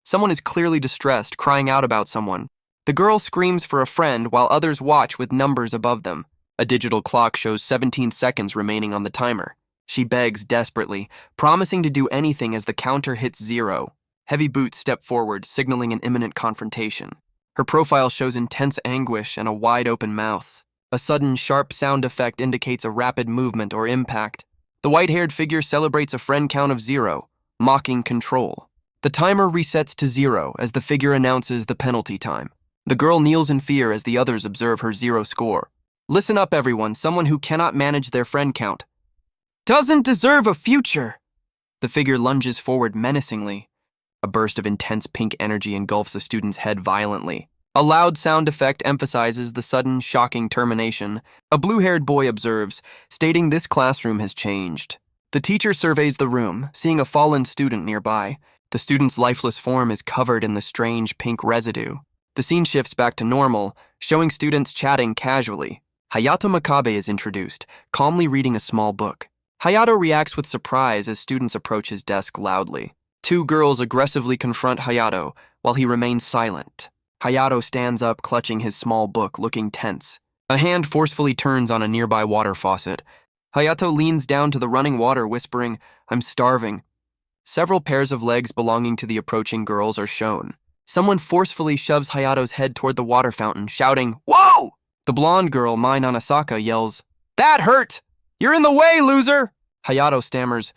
Someone is clearly distressed, crying out about someone. The girl screams for a friend while others watch with numbers above them. A digital clock shows 17 seconds remaining on the timer. She begs desperately, promising to do anything as the counter hits 0. Heavy boots step forward, signaling an imminent confrontation. Her profile shows intense anguish and a wide-open mouth. A sudden, sharp sound effect indicates a rapid movement or impact. The white-haired figure celebrates a friend count of 0, mocking control. The timer resets to 0 as the figure announces the penalty time. The girl kneels in fear as the others observe her 0 score. Listen up, everyone. Someone who cannot manage their friend count doesn't deserve a future. The figure lunges forward menacingly. A burst of intense pink energy engulfs the student's head violently. A loud sound effect emphasizes the sudden, shocking termination. A blue-haired boy observes, stating this classroom has changed. The teacher surveys the room, seeing a fallen student nearby. The student's lifeless form is covered in the strange pink residue. The scene shifts back to normal, showing students chatting casually. Hayato Makabe is introduced, calmly reading a small book. Hayato reacts with surprise as students approach his desk loudly. Two girls aggressively confront Hayato, while he remains silent. Hayato stands up, clutching his small book, looking tense. A hand forcefully turns on a nearby water faucet. Hayato leans down to the running water, whispering, "I'm starving." Several pairs of legs belonging to the approaching girls are shown. Someone forcefully shoves Hayato's head toward the water fountain, shouting, "Whoa!" The blonde girl, Mai Nanasaka, yells, "That hurt! You're in the way, loser!" Hayato stammers,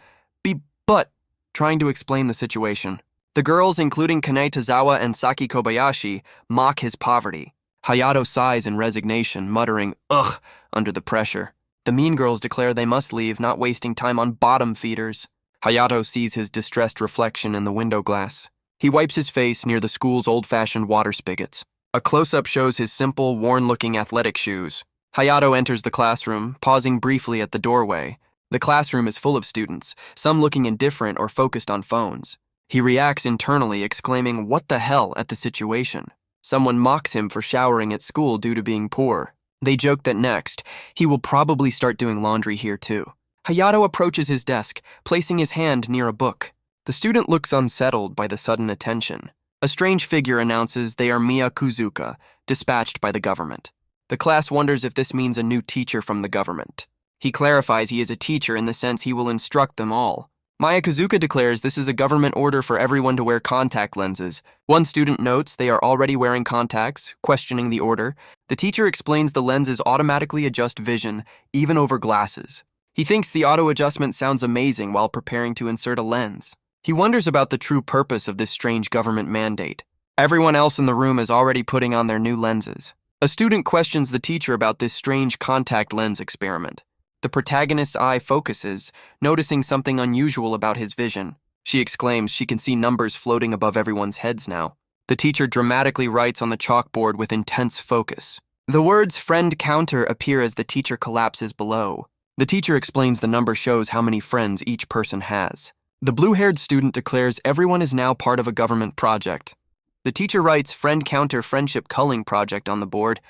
but, trying to explain the situation. The girls, including Kanae Tozawa and Saki Kobayashi, mock his poverty. Hayato sighs in resignation, muttering, "Ugh," under the pressure. The mean girls declare they must leave, not wasting time on bottom feeders. Hayato sees his distressed reflection in the window glass. He wipes his face near the school's old-fashioned water spigots. A close-up shows his simple, worn-looking athletic shoes. Hayato enters the classroom, pausing briefly at the doorway. The classroom is full of students, some looking indifferent or focused on phones. He reacts internally, exclaiming, "What the hell," at the situation. Someone mocks him for showering at school due to being poor. They joke that next, he will probably start doing laundry here too. Hayato approaches his desk, placing his hand near a book. The student looks unsettled by the sudden attention. A strange figure announces they are Miya Kuzuka, dispatched by the government. The class wonders if this means a new teacher from the government. He clarifies he is a teacher in the sense he will instruct them all. Maya Kuzuka declares this is a government order for everyone to wear contact lenses. One student notes they are already wearing contacts, questioning the order. The teacher explains the lenses automatically adjust vision, even over glasses. He thinks the auto-adjustment sounds amazing while preparing to insert a lens. He wonders about the true purpose of this strange government mandate. Everyone else in the room is already putting on their new lenses. A student questions the teacher about this strange contact lens experiment. The protagonist's eye focuses, noticing something unusual about his vision. She exclaims she can see numbers floating above everyone's heads now. The teacher dramatically writes on the chalkboard with intense focus. The words "friend counter" appear as the teacher collapses below. The teacher explains the number shows how many friends each person has. The blue-haired student declares everyone is now part of a government project. The teacher writes "friend counter friendship culling project" on the board.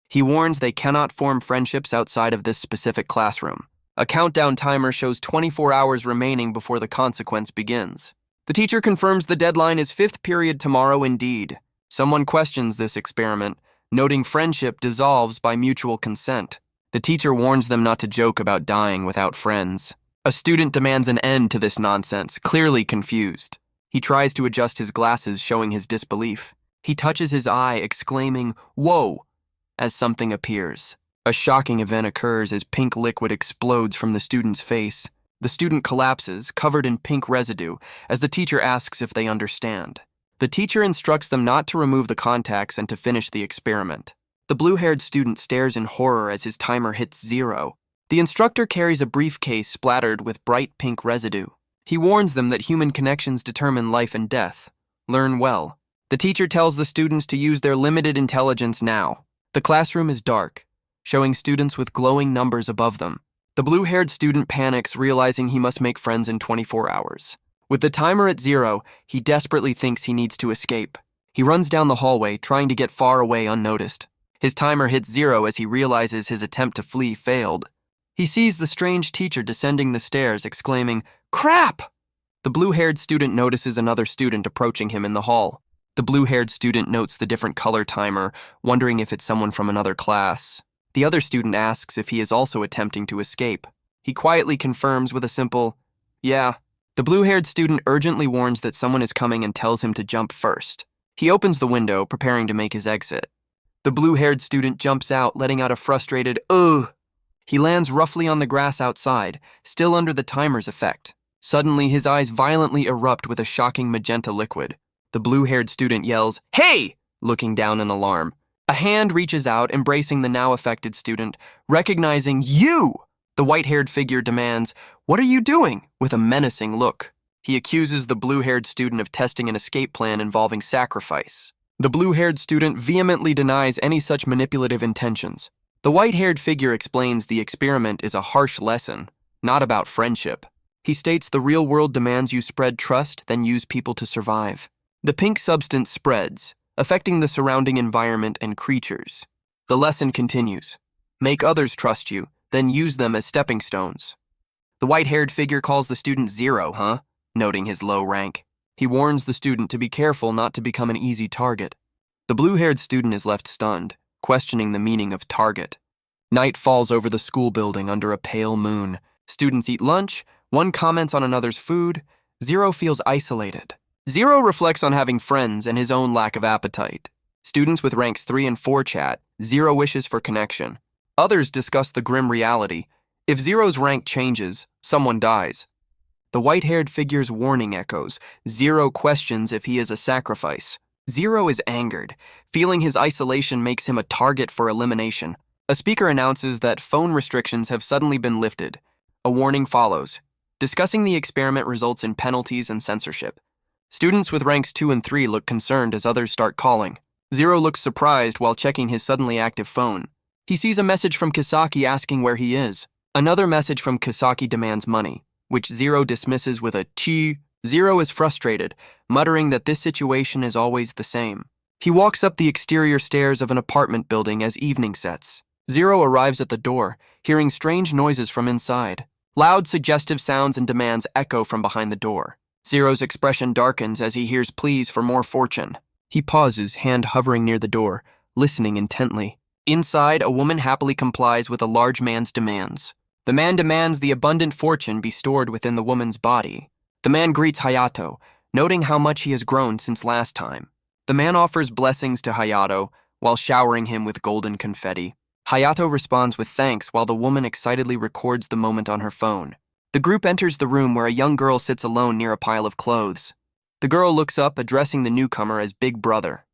He warns they cannot form friendships outside of this specific classroom. A countdown timer shows 24 hours remaining before the consequence begins. The teacher confirms the deadline is 5th period tomorrow indeed. Someone questions this experiment, noting friendship dissolves by mutual consent. The teacher warns them not to joke about dying without friends. A student demands an end to this nonsense, clearly confused. He tries to adjust his glasses, showing his disbelief. He touches his eye, exclaiming, "Whoa!" as something appears. A shocking event occurs as pink liquid explodes from the student's face. The student collapses, covered in pink residue, as the teacher asks if they understand. The teacher instructs them not to remove the contacts and to finish the experiment. The blue-haired student stares in horror as his timer hits 0. The instructor carries a briefcase splattered with bright pink residue. He warns them that human connections determine life and death. Learn well. The teacher tells the students to use their limited intelligence now. The classroom is dark, showing students with glowing numbers above them. The blue-haired student panics, realizing he must make friends in 24 hours. With the timer at 0, he desperately thinks he needs to escape. He runs down the hallway, trying to get far away unnoticed. His timer hits 0 as he realizes his attempt to flee failed. He sees the strange teacher descending the stairs, exclaiming, "Crap!" The blue-haired student notices another student approaching him in the hall. The blue-haired student notes the different color timer, wondering if it's someone from another class. The other student asks if he is also attempting to escape. He quietly confirms with a simple, "Yeah." The blue-haired student urgently warns that someone is coming and tells him to jump first. He opens the window, preparing to make his exit. The blue-haired student jumps out, letting out a frustrated, "Ugh." He lands roughly on the grass outside, still under the timer's effect. Suddenly, his eyes violently erupt with a shocking magenta liquid. The blue-haired student yells, "Hey!" looking down in alarm. A hand reaches out, embracing the now affected student, recognizing you. The white-haired figure demands, "What are you doing?" with a menacing look. He accuses the blue-haired student of testing an escape plan involving sacrifice. The blue-haired student vehemently denies any such manipulative intentions. The white-haired figure explains the experiment is a harsh lesson, not about friendship. He states the real world demands you spread trust, then use people to survive. The pink substance spreads, affecting the surrounding environment and creatures. The lesson continues. Make others trust you, then use them as stepping stones. The white-haired figure calls the student Zero, huh? Noting his low rank. He warns the student to be careful not to become an easy target. The blue-haired student is left stunned, questioning the meaning of target. Night falls over the school building under a pale moon. Students eat lunch, one comments on another's food. Zero feels isolated. Zero reflects on having friends and his own lack of appetite. Students with ranks 3 and 4 chat. Zero wishes for connection. Others discuss the grim reality. If Zero's rank changes, someone dies. The white-haired figure's warning echoes. Zero questions if he is a sacrifice. Zero is angered. Feeling his isolation makes him a target for elimination. A speaker announces that phone restrictions have suddenly been lifted. A warning follows. Discussing the experiment results in penalties and censorship. Students with ranks 2 and 3 look concerned as others start calling. Zero looks surprised while checking his suddenly active phone. He sees a message from Kisaki asking where he is. Another message from Kisaki demands money, which Zero dismisses with a "Chi." Zero is frustrated, muttering that this situation is always the same. He walks up the exterior stairs of an apartment building as evening sets. Zero arrives at the door, hearing strange noises from inside. Loud, suggestive sounds and demands echo from behind the door. Zero's expression darkens as he hears pleas for more fortune. He pauses, hand hovering near the door, listening intently. Inside, a woman happily complies with a large man's demands. The man demands the abundant fortune be stored within the woman's body. The man greets Hayato, noting how much he has grown since last time. The man offers blessings to Hayato while showering him with golden confetti. Hayato responds with thanks while the woman excitedly records the moment on her phone. The group enters the room where a young girl sits alone near a pile of clothes. The girl looks up, addressing the newcomer as Big Brother.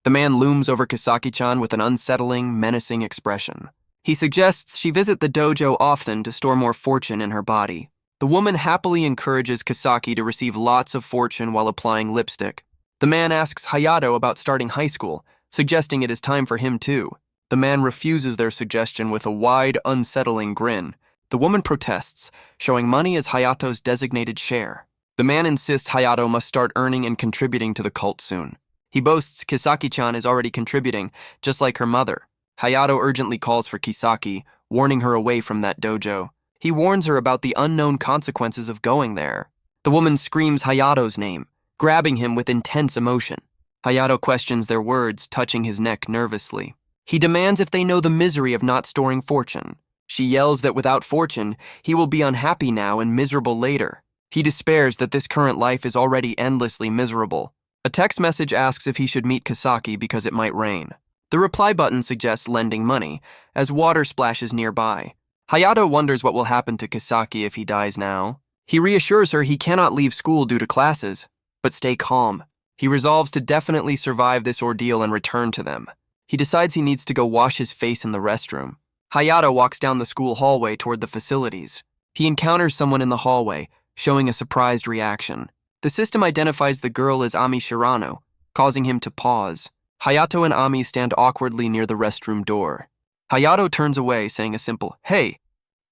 The man looms over Kisaki-chan with an unsettling, menacing expression. He suggests she visit the dojo often to store more fortune in her body. The woman happily encourages Kisaki to receive lots of fortune while applying lipstick. The man asks Hayato about starting high school, suggesting it is time for him too. The man refuses their suggestion with a wide, unsettling grin. The woman protests, showing money as Hayato's designated share. The man insists Hayato must start earning and contributing to the cult soon. He boasts Kisaki-chan is already contributing, just like her mother. Hayato urgently calls for Kisaki, warning her away from that dojo. He warns her about the unknown consequences of going there. The woman screams Hayato's name, grabbing him with intense emotion. Hayato questions their words, touching his neck nervously. He demands if they know the misery of not storing fortune. She yells that without fortune, he will be unhappy now and miserable later. He despairs that this current life is already endlessly miserable. A text message asks if he should meet Kisaki because it might rain. The reply button suggests lending money, as water splashes nearby. Hayato wonders what will happen to Kisaki if he dies now. He reassures her he cannot leave school due to classes, but stay calm. He resolves to definitely survive this ordeal and return to them. He decides he needs to go wash his face in the restroom. Hayato walks down the school hallway toward the facilities. He encounters someone in the hallway, showing a surprised reaction. The system identifies the girl as Ami Shirano, causing him to pause. Hayato and Ami stand awkwardly near the restroom door. Hayato turns away, saying a simple, "Hey."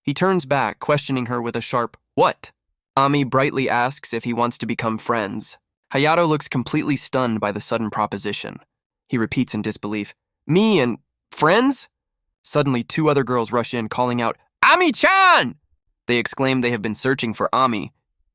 He turns back, questioning her with a sharp, "What?" Ami brightly asks if he wants to become friends. Hayato looks completely stunned by the sudden proposition. He repeats in disbelief, "Me and friends?" Suddenly, 2 other girls rush in, calling out, "Ami-chan!" They exclaim they have been searching for Ami.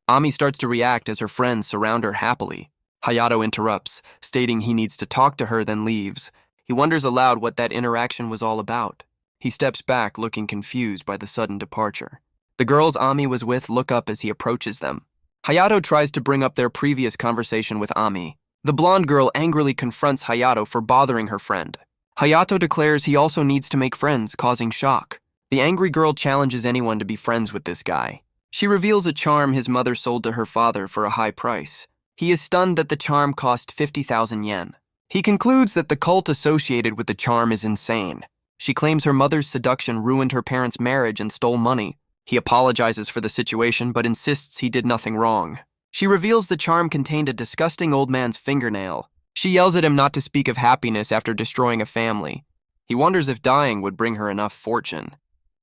Ami starts to react as her friends surround her happily. Hayato interrupts, stating he needs to talk to her, then leaves. He wonders aloud what that interaction was all about. He steps back, looking confused by the sudden departure. The girls Ami was with look up as he approaches them. Hayato tries to bring up their previous conversation with Ami. The blonde girl angrily confronts Hayato for bothering her friend. Hayato declares he also needs to make friends, causing shock. The angry girl challenges anyone to be friends with this guy. She reveals a charm his mother sold to her father for a high price. He is stunned that the charm cost 50,000 yen. He concludes that the cult associated with the charm is insane. She claims her mother's seduction ruined her parents' marriage and stole money. He apologizes for the situation but insists he did nothing wrong. She reveals the charm contained a disgusting old man's fingernail. She yells at him not to speak of happiness after destroying a family. He wonders if dying would bring her enough fortune.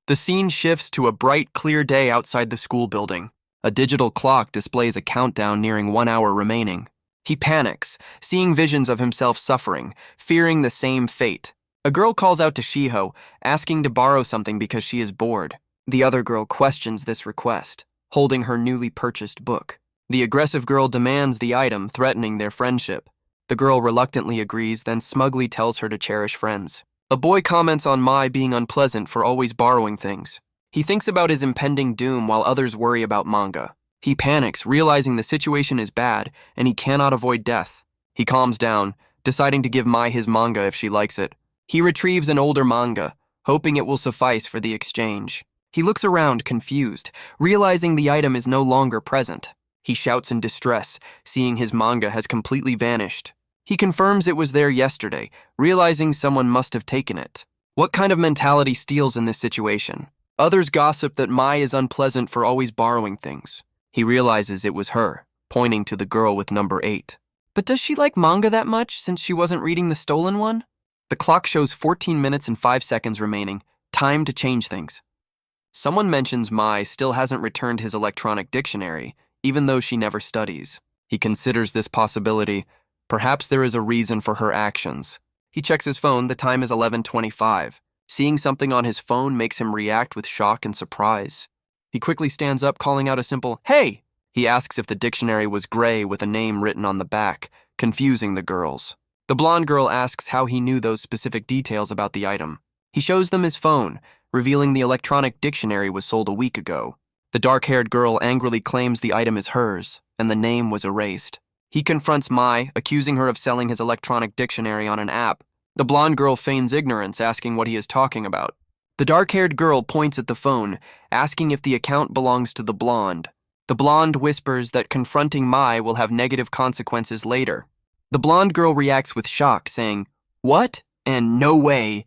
The scene shifts to a bright, clear day outside the school building. A digital clock displays a countdown nearing 1 hour remaining. He panics, seeing visions of himself suffering, fearing the same fate. A girl calls out to Shiho, asking to borrow something because she is bored. The other girl questions this request, holding her newly purchased book. The aggressive girl demands the item, threatening their friendship. The girl reluctantly agrees, then smugly tells her to cherish friends. A boy comments on Mai being unpleasant for always borrowing things. He thinks about his impending doom while others worry about manga. He panics, realizing the situation is bad and he cannot avoid death. He calms down, deciding to give Mai his manga if she likes it. He retrieves an older manga, hoping it will suffice for the exchange. He looks around, confused, realizing the item is no longer present. He shouts in distress, seeing his manga has completely vanished. He confirms it was there yesterday, realizing someone must have taken it. What kind of mentality steals in this situation? Others gossip that Mai is unpleasant for always borrowing things. He realizes it was her, pointing to the girl with number 8. But does she like manga that much since she wasn't reading the stolen one? The clock shows 14 minutes and 5 seconds remaining. Time to change things. Someone mentions Mai still hasn't returned his electronic dictionary, even though she never studies. He considers this possibility. Perhaps there is a reason for her actions. He checks his phone. The time is 11:25. Seeing something on his phone makes him react with shock and surprise. He quickly stands up, calling out a simple, "Hey!" He asks if the dictionary was gray with a name written on the back, confusing the girls. The blonde girl asks how he knew those specific details about the item. He shows them his phone, revealing the electronic dictionary was sold a week ago. The dark-haired girl angrily claims the item is hers, and the name was erased. He confronts Mai, accusing her of selling his electronic dictionary on an app. The blonde girl feigns ignorance, asking what he is talking about. The dark-haired girl points at the phone, asking if the account belongs to the blonde. The blonde whispers that confronting Mai will have negative consequences later. The blonde girl reacts with shock, saying, "What? And no way."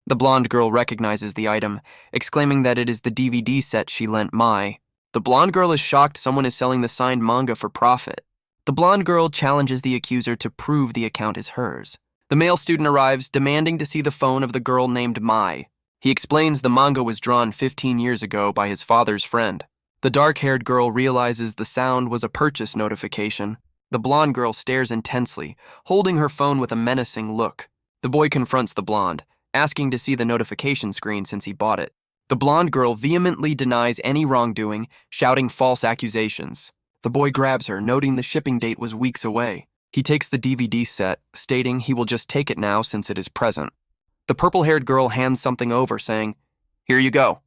The blonde girl recognizes the item, exclaiming that it is the DVD set she lent Mai. The blonde girl is shocked someone is selling the signed manga for profit. The blonde girl challenges the accuser to prove the account is hers. The male student arrives, demanding to see the phone of the girl named Mai. He explains the manga was drawn 15 years ago by his father's friend. The dark-haired girl realizes the sound was a purchase notification. The blonde girl stares intensely, holding her phone with a menacing look. The boy confronts the blonde, asking to see the notification screen since he bought it. The blonde girl vehemently denies any wrongdoing, shouting false accusations. The boy grabs her, noting the shipping date was weeks away. He takes the DVD set, stating he will just take it now since it is present. The purple-haired girl hands something over, saying, "Here you go."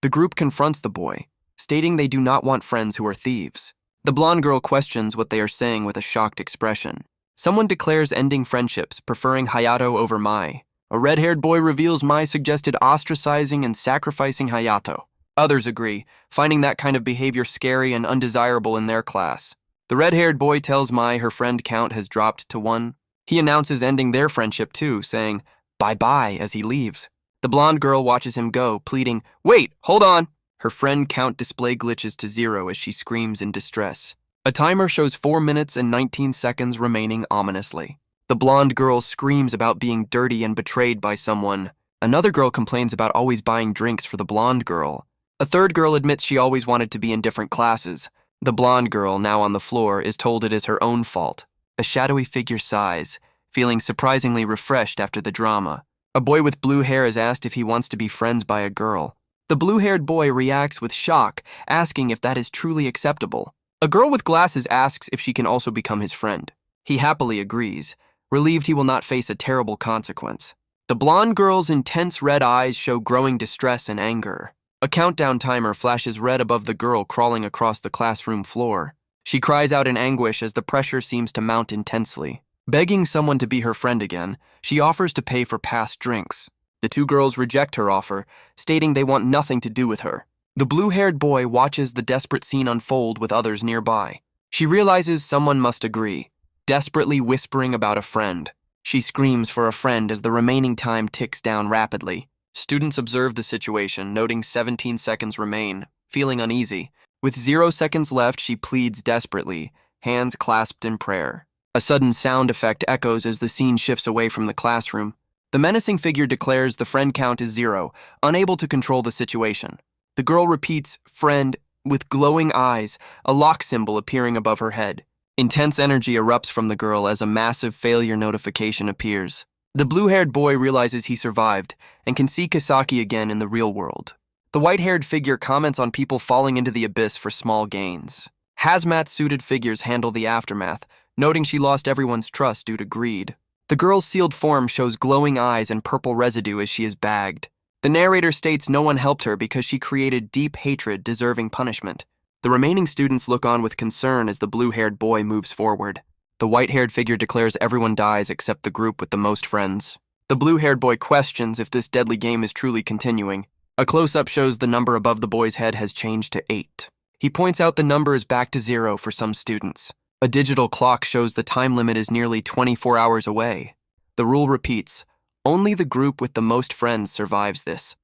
The group confronts the boy, stating they do not want friends who are thieves. The blonde girl questions what they are saying with a shocked expression. Someone declares ending friendships, preferring Hayato over Mai. A red-haired boy reveals Mai suggested ostracizing and sacrificing Hayato. Others agree, finding that kind of behavior scary and undesirable in their class. The red-haired boy tells Mai her friend count has dropped to 1. He announces ending their friendship too, saying, "Bye-bye," as he leaves. The blonde girl watches him go, pleading, "Wait, hold on." Her friend count display glitches to 0 as she screams in distress. A timer shows 4 minutes and 19 seconds remaining ominously. The blonde girl screams about being dirty and betrayed by someone. Another girl complains about always buying drinks for the blonde girl. A third girl admits she always wanted to be in different classes. The blonde girl, now on the floor, is told it is her own fault. A shadowy figure sighs, feeling surprisingly refreshed after the drama. A boy with blue hair is asked if he wants to be friends by a girl. The blue-haired boy reacts with shock, asking if that is truly acceptable. A girl with glasses asks if she can also become his friend. He happily agrees, relieved he will not face a terrible consequence. The blonde girl's intense red eyes show growing distress and anger. A countdown timer flashes red above the girl crawling across the classroom floor. She cries out in anguish as the pressure seems to mount intensely. Begging someone to be her friend again, she offers to pay for past drinks. The two girls reject her offer, stating they want nothing to do with her. The blue-haired boy watches the desperate scene unfold with others nearby. She realizes someone must agree, desperately whispering about a friend. She screams for a friend as the remaining time ticks down rapidly. Students observe the situation, noting 17 seconds remain, feeling uneasy. With 0 seconds left, she pleads desperately, hands clasped in prayer. A sudden sound effect echoes as the scene shifts away from the classroom. The menacing figure declares the friend count is 0, unable to control the situation. The girl repeats, "Friend," with glowing eyes, a lock symbol appearing above her head. Intense energy erupts from the girl as a massive failure notification appears. The blue-haired boy realizes he survived and can see Kisaki again in the real world. The white-haired figure comments on people falling into the abyss for small gains. Hazmat-suited figures handle the aftermath, noting she lost everyone's trust due to greed. The girl's sealed form shows glowing eyes and purple residue as she is bagged. The narrator states no one helped her because she created deep hatred deserving punishment. The remaining students look on with concern as the blue-haired boy moves forward. The white-haired figure declares everyone dies except the group with the most friends. The blue-haired boy questions if this deadly game is truly continuing. A close-up shows the number above the boy's head has changed to 8. He points out the number is back to 0 for some students. A digital clock shows the time limit is nearly 24 hours away. The rule repeats, only the group with the most friends survives this.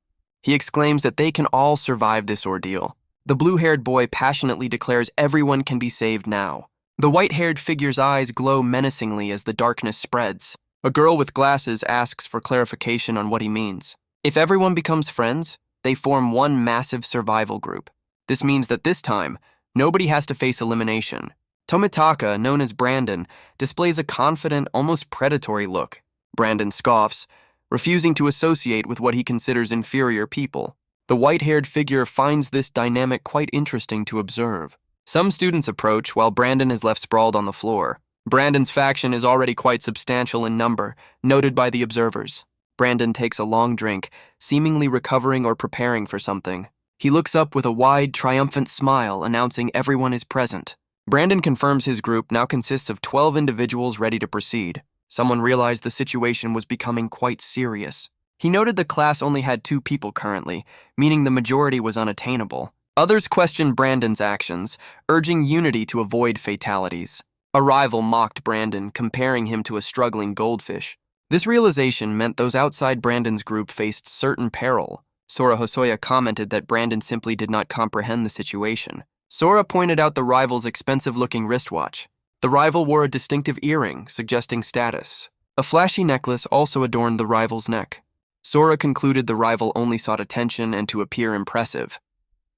He exclaims that they can all survive this ordeal. The blue-haired boy passionately declares everyone can be saved now. The white-haired figure's eyes glow menacingly as the darkness spreads. A girl with glasses asks for clarification on what he means. If everyone becomes friends, they form one massive survival group. This means that this time, nobody has to face elimination. Tomitaka, known as Brandon, displays a confident, almost predatory look. Brandon scoffs, refusing to associate with what he considers inferior people. The white-haired figure finds this dynamic quite interesting to observe. Some students approach while Brandon is left sprawled on the floor. Brandon's faction is already quite substantial in number, noted by the observers. Brandon takes a long drink, seemingly recovering or preparing for something. He looks up with a wide, triumphant smile, announcing everyone is present. Brandon confirms his group now consists of 12 individuals ready to proceed. Someone realized the situation was becoming quite serious. He noted the class only had 2 people currently, meaning the majority was unattainable. Others questioned Brandon's actions, urging unity to avoid fatalities. A rival mocked Brandon, comparing him to a struggling goldfish. This realization meant those outside Brandon's group faced certain peril. Sora Hosoya commented that Brandon simply did not comprehend the situation. Sora pointed out the rival's expensive-looking wristwatch. The rival wore a distinctive earring, suggesting status. A flashy necklace also adorned the rival's neck. Sora concluded the rival only sought attention and to appear impressive.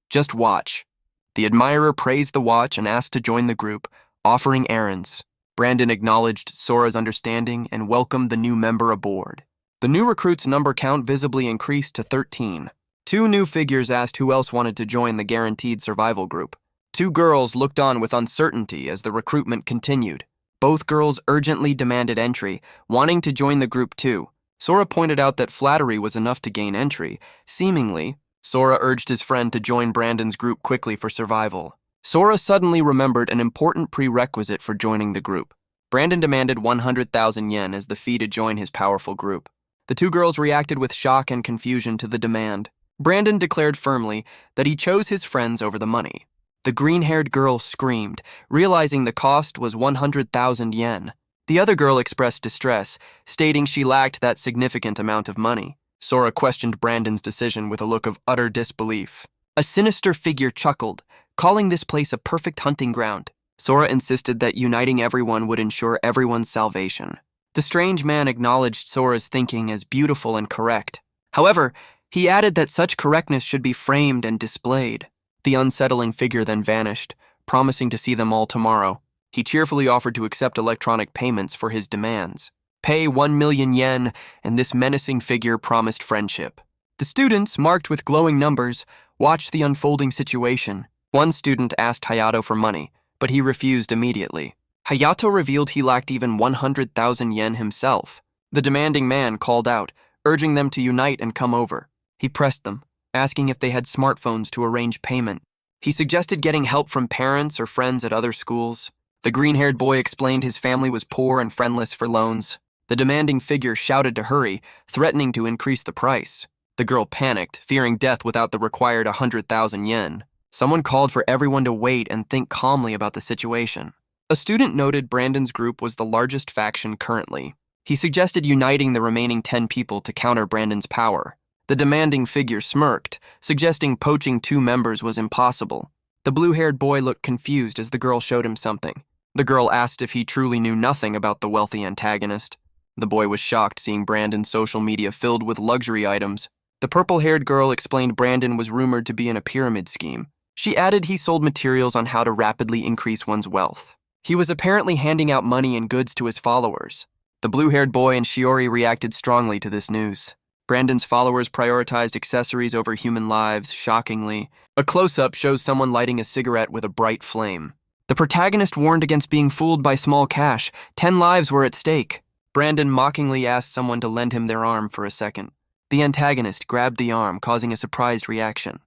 Just watch. The admirer praised the watch and asked to join the group, offering errands. Brandon acknowledged Sora's understanding and welcomed the new member aboard. The new recruit's number count visibly increased to 13. 2 new figures asked who else wanted to join the guaranteed survival group. 2 girls looked on with uncertainty as the recruitment continued. Both girls urgently demanded entry, wanting to join the group too. Sora pointed out that flattery was enough to gain entry. Seemingly, Sora urged his friend to join Brandon's group quickly for survival. Sora suddenly remembered an important prerequisite for joining the group. Brandon demanded 100,000 yen as the fee to join his powerful group. The 2 girls reacted with shock and confusion to the demand. Brandon declared firmly that he chose his friends over the money. The green-haired girl screamed, realizing the cost was 100,000 yen. The other girl expressed distress, stating she lacked that significant amount of money. Sora questioned Brandon's decision with a look of utter disbelief. A sinister figure chuckled, calling this place a perfect hunting ground. Sora insisted that uniting everyone would ensure everyone's salvation. The strange man acknowledged Sora's thinking as beautiful and correct. However, he added that such correctness should be framed and displayed. The unsettling figure then vanished, promising to see them all tomorrow. He cheerfully offered to accept electronic payments for his demands. Pay 1 million yen, and this menacing figure promised friendship. The students, marked with glowing numbers, watched the unfolding situation. One student asked Hayato for money, but he refused immediately. Hayato revealed he lacked even 100,000 yen himself. The demanding man called out, urging them to unite and come over. He pressed them, asking if they had smartphones to arrange payment. He suggested getting help from parents or friends at other schools. The green-haired boy explained his family was poor and friendless for loans. The demanding figure shouted to hurry, threatening to increase the price. The girl panicked, fearing death without the required 100,000 yen. Someone called for everyone to wait and think calmly about the situation. A student noted Brandon's group was the largest faction currently. He suggested uniting the remaining 10 people to counter Brandon's power. The demanding figure smirked, suggesting poaching 2 members was impossible. The blue-haired boy looked confused as the girl showed him something. The girl asked if he truly knew nothing about the wealthy antagonist. The boy was shocked seeing Brandon's social media filled with luxury items. The purple-haired girl explained Brandon was rumored to be in a pyramid scheme. She added he sold materials on how to rapidly increase one's wealth. He was apparently handing out money and goods to his followers. The blue-haired boy and Shiori reacted strongly to this news. Brandon's followers prioritized accessories over human lives, shockingly. A close-up shows someone lighting a cigarette with a bright flame. The protagonist warned against being fooled by small cash. 10 lives were at stake. Brandon mockingly asked someone to lend him their arm for a second. The antagonist grabbed the arm, causing a surprised reaction.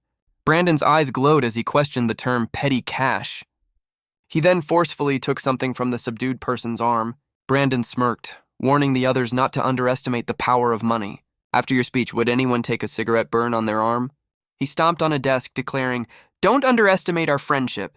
Brandon's eyes glowed as he questioned the term petty cash. He then forcefully took something from the subdued person's arm. Brandon smirked, warning the others not to underestimate the power of money. After your speech, would anyone take a cigarette burn on their arm? He stomped on a desk, declaring, "Don't underestimate our friendship."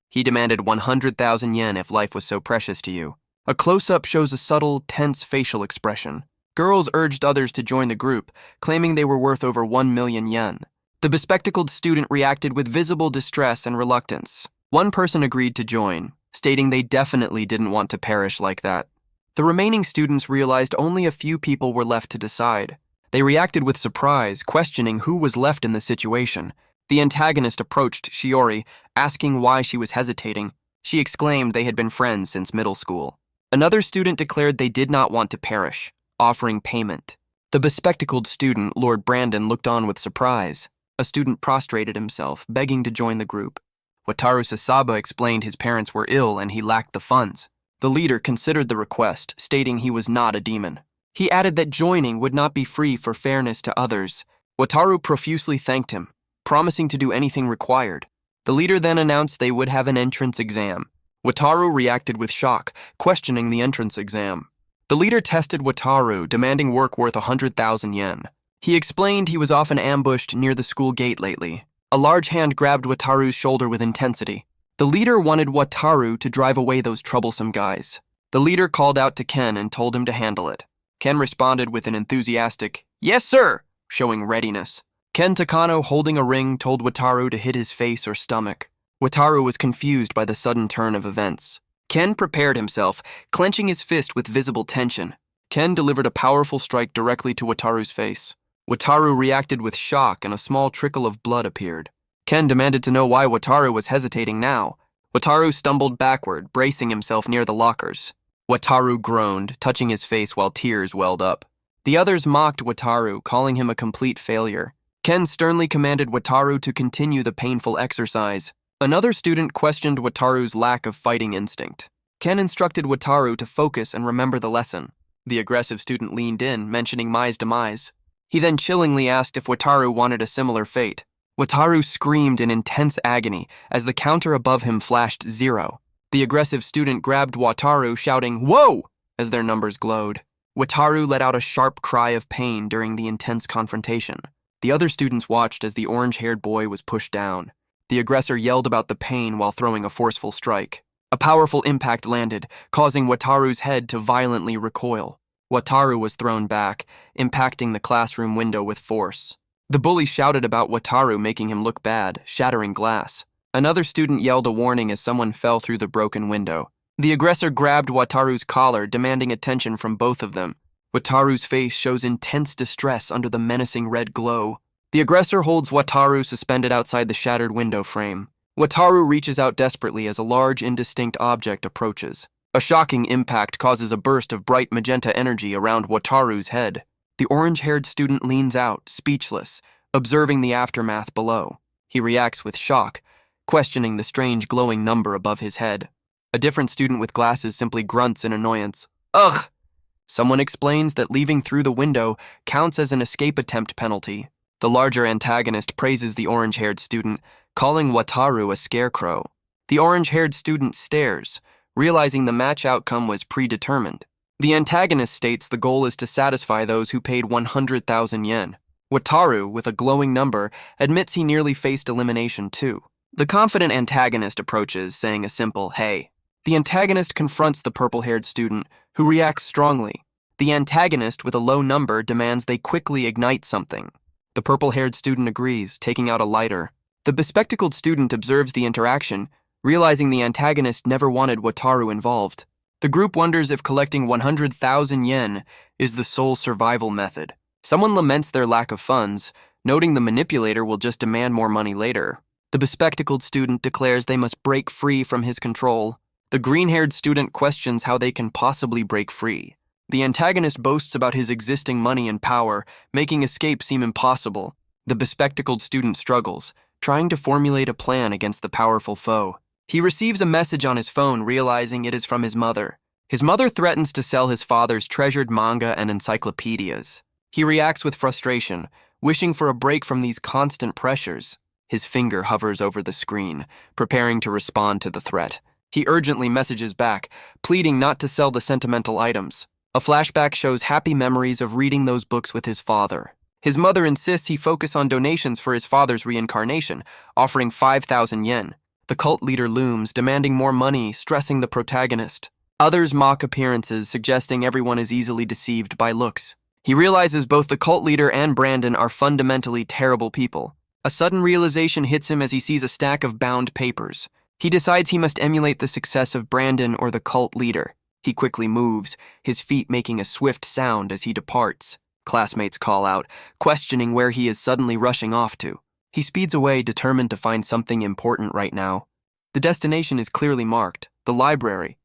He demanded 100,000 yen if life was so precious to you. A close-up shows a subtle, tense facial expression. Girls urged others to join the group, claiming they were worth over 1 million yen. The bespectacled student reacted with visible distress and reluctance. One person agreed to join, stating they definitely didn't want to perish like that. The remaining students realized only a few people were left to decide. They reacted with surprise, questioning who was left in the situation. The antagonist approached Shiori, asking why she was hesitating. She exclaimed they had been friends since middle school. Another student declared they did not want to perish, offering payment. The bespectacled student, Lord Brandon, looked on with surprise. A student prostrated himself, begging to join the group. Wataru Sasaba explained his parents were ill and he lacked the funds. The leader considered the request, stating he was not a demon. He added that joining would not be free for fairness to others. Wataru profusely thanked him, promising to do anything required. The leader then announced they would have an entrance exam. Wataru reacted with shock, questioning the entrance exam. The leader tested Wataru, demanding work worth 100,000 yen. He explained he was often ambushed near the school gate lately. A large hand grabbed Wataru's shoulder with intensity. The leader wanted Wataru to drive away those troublesome guys. The leader called out to Ken and told him to handle it. Ken responded with an enthusiastic, "Yes, sir," showing readiness. Ken Takano, holding a ring, told Wataru to hit his face or stomach. Wataru was confused by the sudden turn of events. Ken prepared himself, clenching his fist with visible tension. Ken delivered a powerful strike directly to Wataru's face. Wataru reacted with shock and a small trickle of blood appeared. Ken demanded to know why Wataru was hesitating now. Wataru stumbled backward, bracing himself near the lockers. Wataru groaned, touching his face while tears welled up. The others mocked Wataru, calling him a complete failure. Ken sternly commanded Wataru to continue the painful exercise. Another student questioned Wataru's lack of fighting instinct. Ken instructed Wataru to focus and remember the lesson. The aggressive student leaned in, mentioning Mai's demise. He then chillingly asked if Wataru wanted a similar fate. Wataru screamed in intense agony as the counter above him flashed 0. The aggressive student grabbed Wataru, shouting, "Whoa!" as their numbers glowed. Wataru let out a sharp cry of pain during the intense confrontation. The other students watched as the orange-haired boy was pushed down. The aggressor yelled about the pain while throwing a forceful strike. A powerful impact landed, causing Wataru's head to violently recoil. Wataru was thrown back, impacting the classroom window with force. The bully shouted about Wataru, making him look bad, shattering glass. Another student yelled a warning as someone fell through the broken window. The aggressor grabbed Wataru's collar, demanding attention from both of them. Wataru's face shows intense distress under the menacing red glow. The aggressor holds Wataru suspended outside the shattered window frame. Wataru reaches out desperately as a large, indistinct object approaches. A shocking impact causes a burst of bright magenta energy around Wataru's head. The orange-haired student leans out, speechless, observing the aftermath below. He reacts with shock, questioning the strange glowing number above his head. A different student with glasses simply grunts in annoyance. Ugh! Someone explains that leaving through the window counts as an escape attempt penalty. The larger antagonist praises the orange-haired student, calling Wataru a scarecrow. The orange-haired student stares, realizing the match outcome was predetermined. The antagonist states the goal is to satisfy those who paid 100,000 yen. Wataru, with a glowing number, admits he nearly faced elimination too. The confident antagonist approaches, saying a simple, "Hey." The antagonist confronts the purple-haired student, who reacts strongly. The antagonist, with a low number, demands they quickly ignite something. The purple-haired student agrees, taking out a lighter. The bespectacled student observes the interaction, realizing the antagonist never wanted Wataru involved. The group wonders if collecting 100,000 yen is the sole survival method. Someone laments their lack of funds, noting the manipulator will just demand more money later. The bespectacled student declares they must break free from his control. The green-haired student questions how they can possibly break free. The antagonist boasts about his existing money and power, making escape seem impossible. The bespectacled student struggles, trying to formulate a plan against the powerful foe. He receives a message on his phone, realizing it is from his mother. His mother threatens to sell his father's treasured manga and encyclopedias. He reacts with frustration, wishing for a break from these constant pressures. His finger hovers over the screen, preparing to respond to the threat. He urgently messages back, pleading not to sell the sentimental items. A flashback shows happy memories of reading those books with his father. His mother insists he focus on donations for his father's reincarnation, offering 5,000 yen. The cult leader looms, demanding more money, stressing the protagonist. Others mock appearances, suggesting everyone is easily deceived by looks. He realizes both the cult leader and Brandon are fundamentally terrible people. A sudden realization hits him as he sees a stack of bound papers. He decides he must emulate the success of Brandon or the cult leader. He quickly moves, his feet making a swift sound as he departs. Classmates call out, questioning where he is suddenly rushing off to. He speeds away, determined to find something important right now. The destination is clearly marked, the library.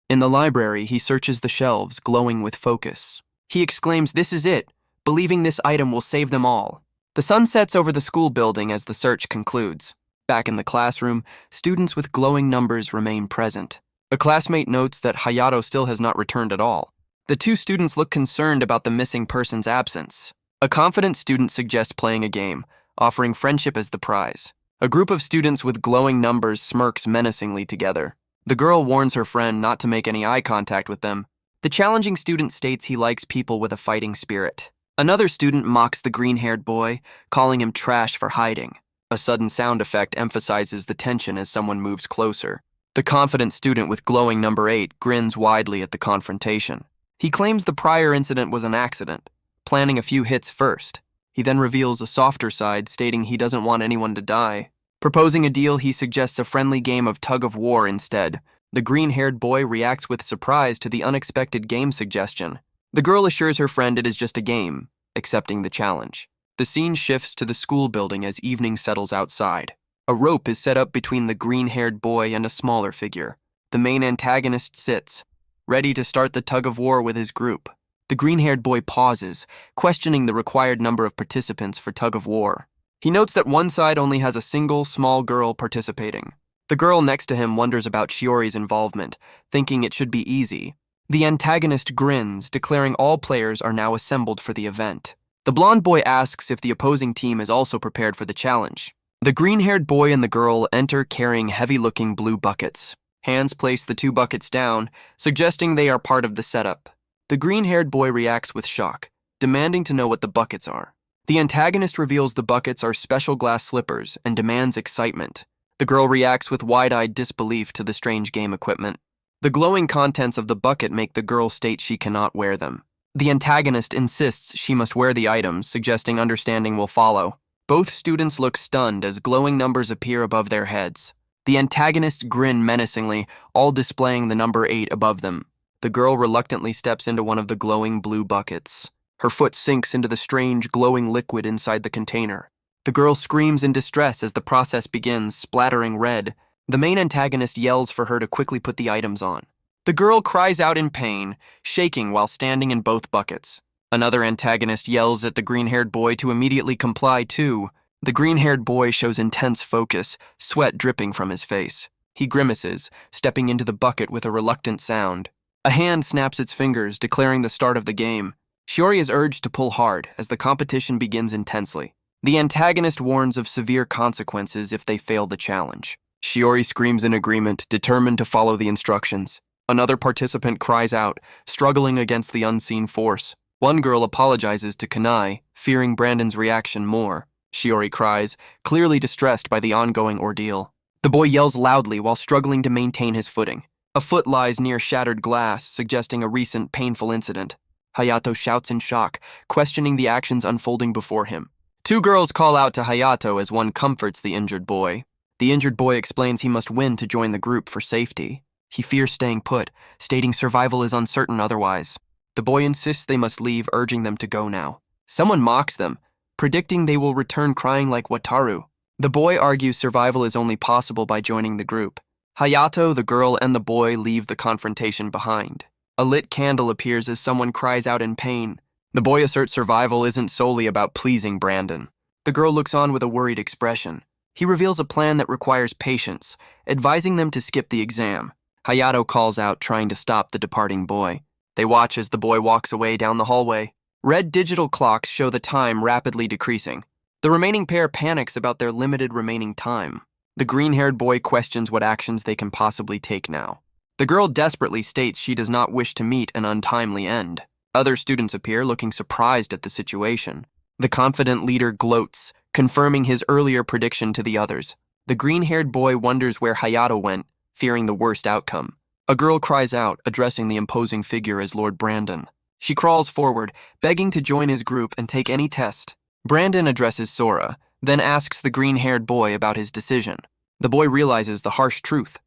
In the library, he searches the shelves, glowing with focus. He exclaims, "This is it," believing this item will save them all. The sun sets over the school building as the search concludes. Back in the classroom, students with glowing numbers remain present. A classmate notes that Hayato still has not returned at all. The two students look concerned about the missing person's absence. A confident student suggests playing a game, offering friendship as the prize. A group of students with glowing numbers smirks menacingly together. The girl warns her friend not to make any eye contact with them. The challenging student states he likes people with a fighting spirit. Another student mocks the green-haired boy, calling him trash for hiding. A sudden sound effect emphasizes the tension as someone moves closer. The confident student with glowing number 8 grins widely at the confrontation. He claims the prior incident was an accident, planning a few hits first. He then reveals a softer side, stating he doesn't want anyone to die. Proposing a deal, he suggests a friendly game of tug-of-war instead. The green-haired boy reacts with surprise to the unexpected game suggestion. The girl assures her friend it is just a game, accepting the challenge. The scene shifts to the school building as evening settles outside. A rope is set up between the green-haired boy and a smaller figure. The main antagonist sits, ready to start the tug-of-war with his group. The green-haired boy pauses, questioning the required number of participants for tug-of-war. He notes that one side only has a single, small girl participating. The girl next to him wonders about Shiori's involvement, thinking it should be easy. The antagonist grins, declaring all players are now assembled for the event. The blonde boy asks if the opposing team is also prepared for the challenge. The green-haired boy and the girl enter carrying heavy-looking blue buckets. Hands place the two buckets down, suggesting they are part of the setup. The green-haired boy reacts with shock, demanding to know what the buckets are. The antagonist reveals the buckets are special glass slippers and demands excitement. The girl reacts with wide-eyed disbelief to the strange game equipment. The glowing contents of the bucket make the girl state she cannot wear them. The antagonist insists she must wear the items, suggesting understanding will follow. Both students look stunned as glowing numbers appear above their heads. The antagonists grin menacingly, all displaying the number 8 above them. The girl reluctantly steps into one of the glowing blue buckets. Her foot sinks into the strange glowing liquid inside the container. The girl screams in distress as the process begins, splattering red. The main antagonist yells for her to quickly put the items on. The girl cries out in pain, shaking while standing in both buckets. Another antagonist yells at the green-haired boy to immediately comply too. The green-haired boy shows intense focus, sweat dripping from his face. He grimaces, stepping into the bucket with a reluctant sound. A hand snaps its fingers, declaring the start of the game. Shiori is urged to pull hard as the competition begins intensely. The antagonist warns of severe consequences if they fail the challenge. Shiori screams in agreement, determined to follow the instructions. Another participant cries out, struggling against the unseen force. One girl apologizes to Kanai, fearing Brandon's reaction more. Shiori cries, clearly distressed by the ongoing ordeal. The boy yells loudly while struggling to maintain his footing. A foot lies near shattered glass, suggesting a recent painful incident. Hayato shouts in shock, questioning the actions unfolding before him. Two girls call out to Hayato as one comforts the injured boy. The injured boy explains he must win to join the group for safety. He fears staying put, stating survival is uncertain otherwise. The boy insists they must leave, urging them to go now. Someone mocks them, predicting they will return crying like Wataru. The boy argues survival is only possible by joining the group. Hayato, the girl, and the boy leave the confrontation behind. A lit candle appears as someone cries out in pain. The boy asserts survival isn't solely about pleasing Brandon. The girl looks on with a worried expression. He reveals a plan that requires patience, advising them to skip the exam. Hayato calls out, trying to stop the departing boy. They watch as the boy walks away down the hallway. Red digital clocks show the time rapidly decreasing. The remaining pair panics about their limited remaining time. The green-haired boy questions what actions they can possibly take now. The girl desperately states she does not wish to meet an untimely end. Other students appear, looking surprised at the situation. The confident leader gloats, confirming his earlier prediction to the others. The green-haired boy wonders where Hayato went, fearing the worst outcome. A girl cries out, addressing the imposing figure as Lord Brandon. She crawls forward, begging to join his group and take any test. Brandon addresses Sora, then asks the green-haired boy about his decision. The boy realizes the harsh truth.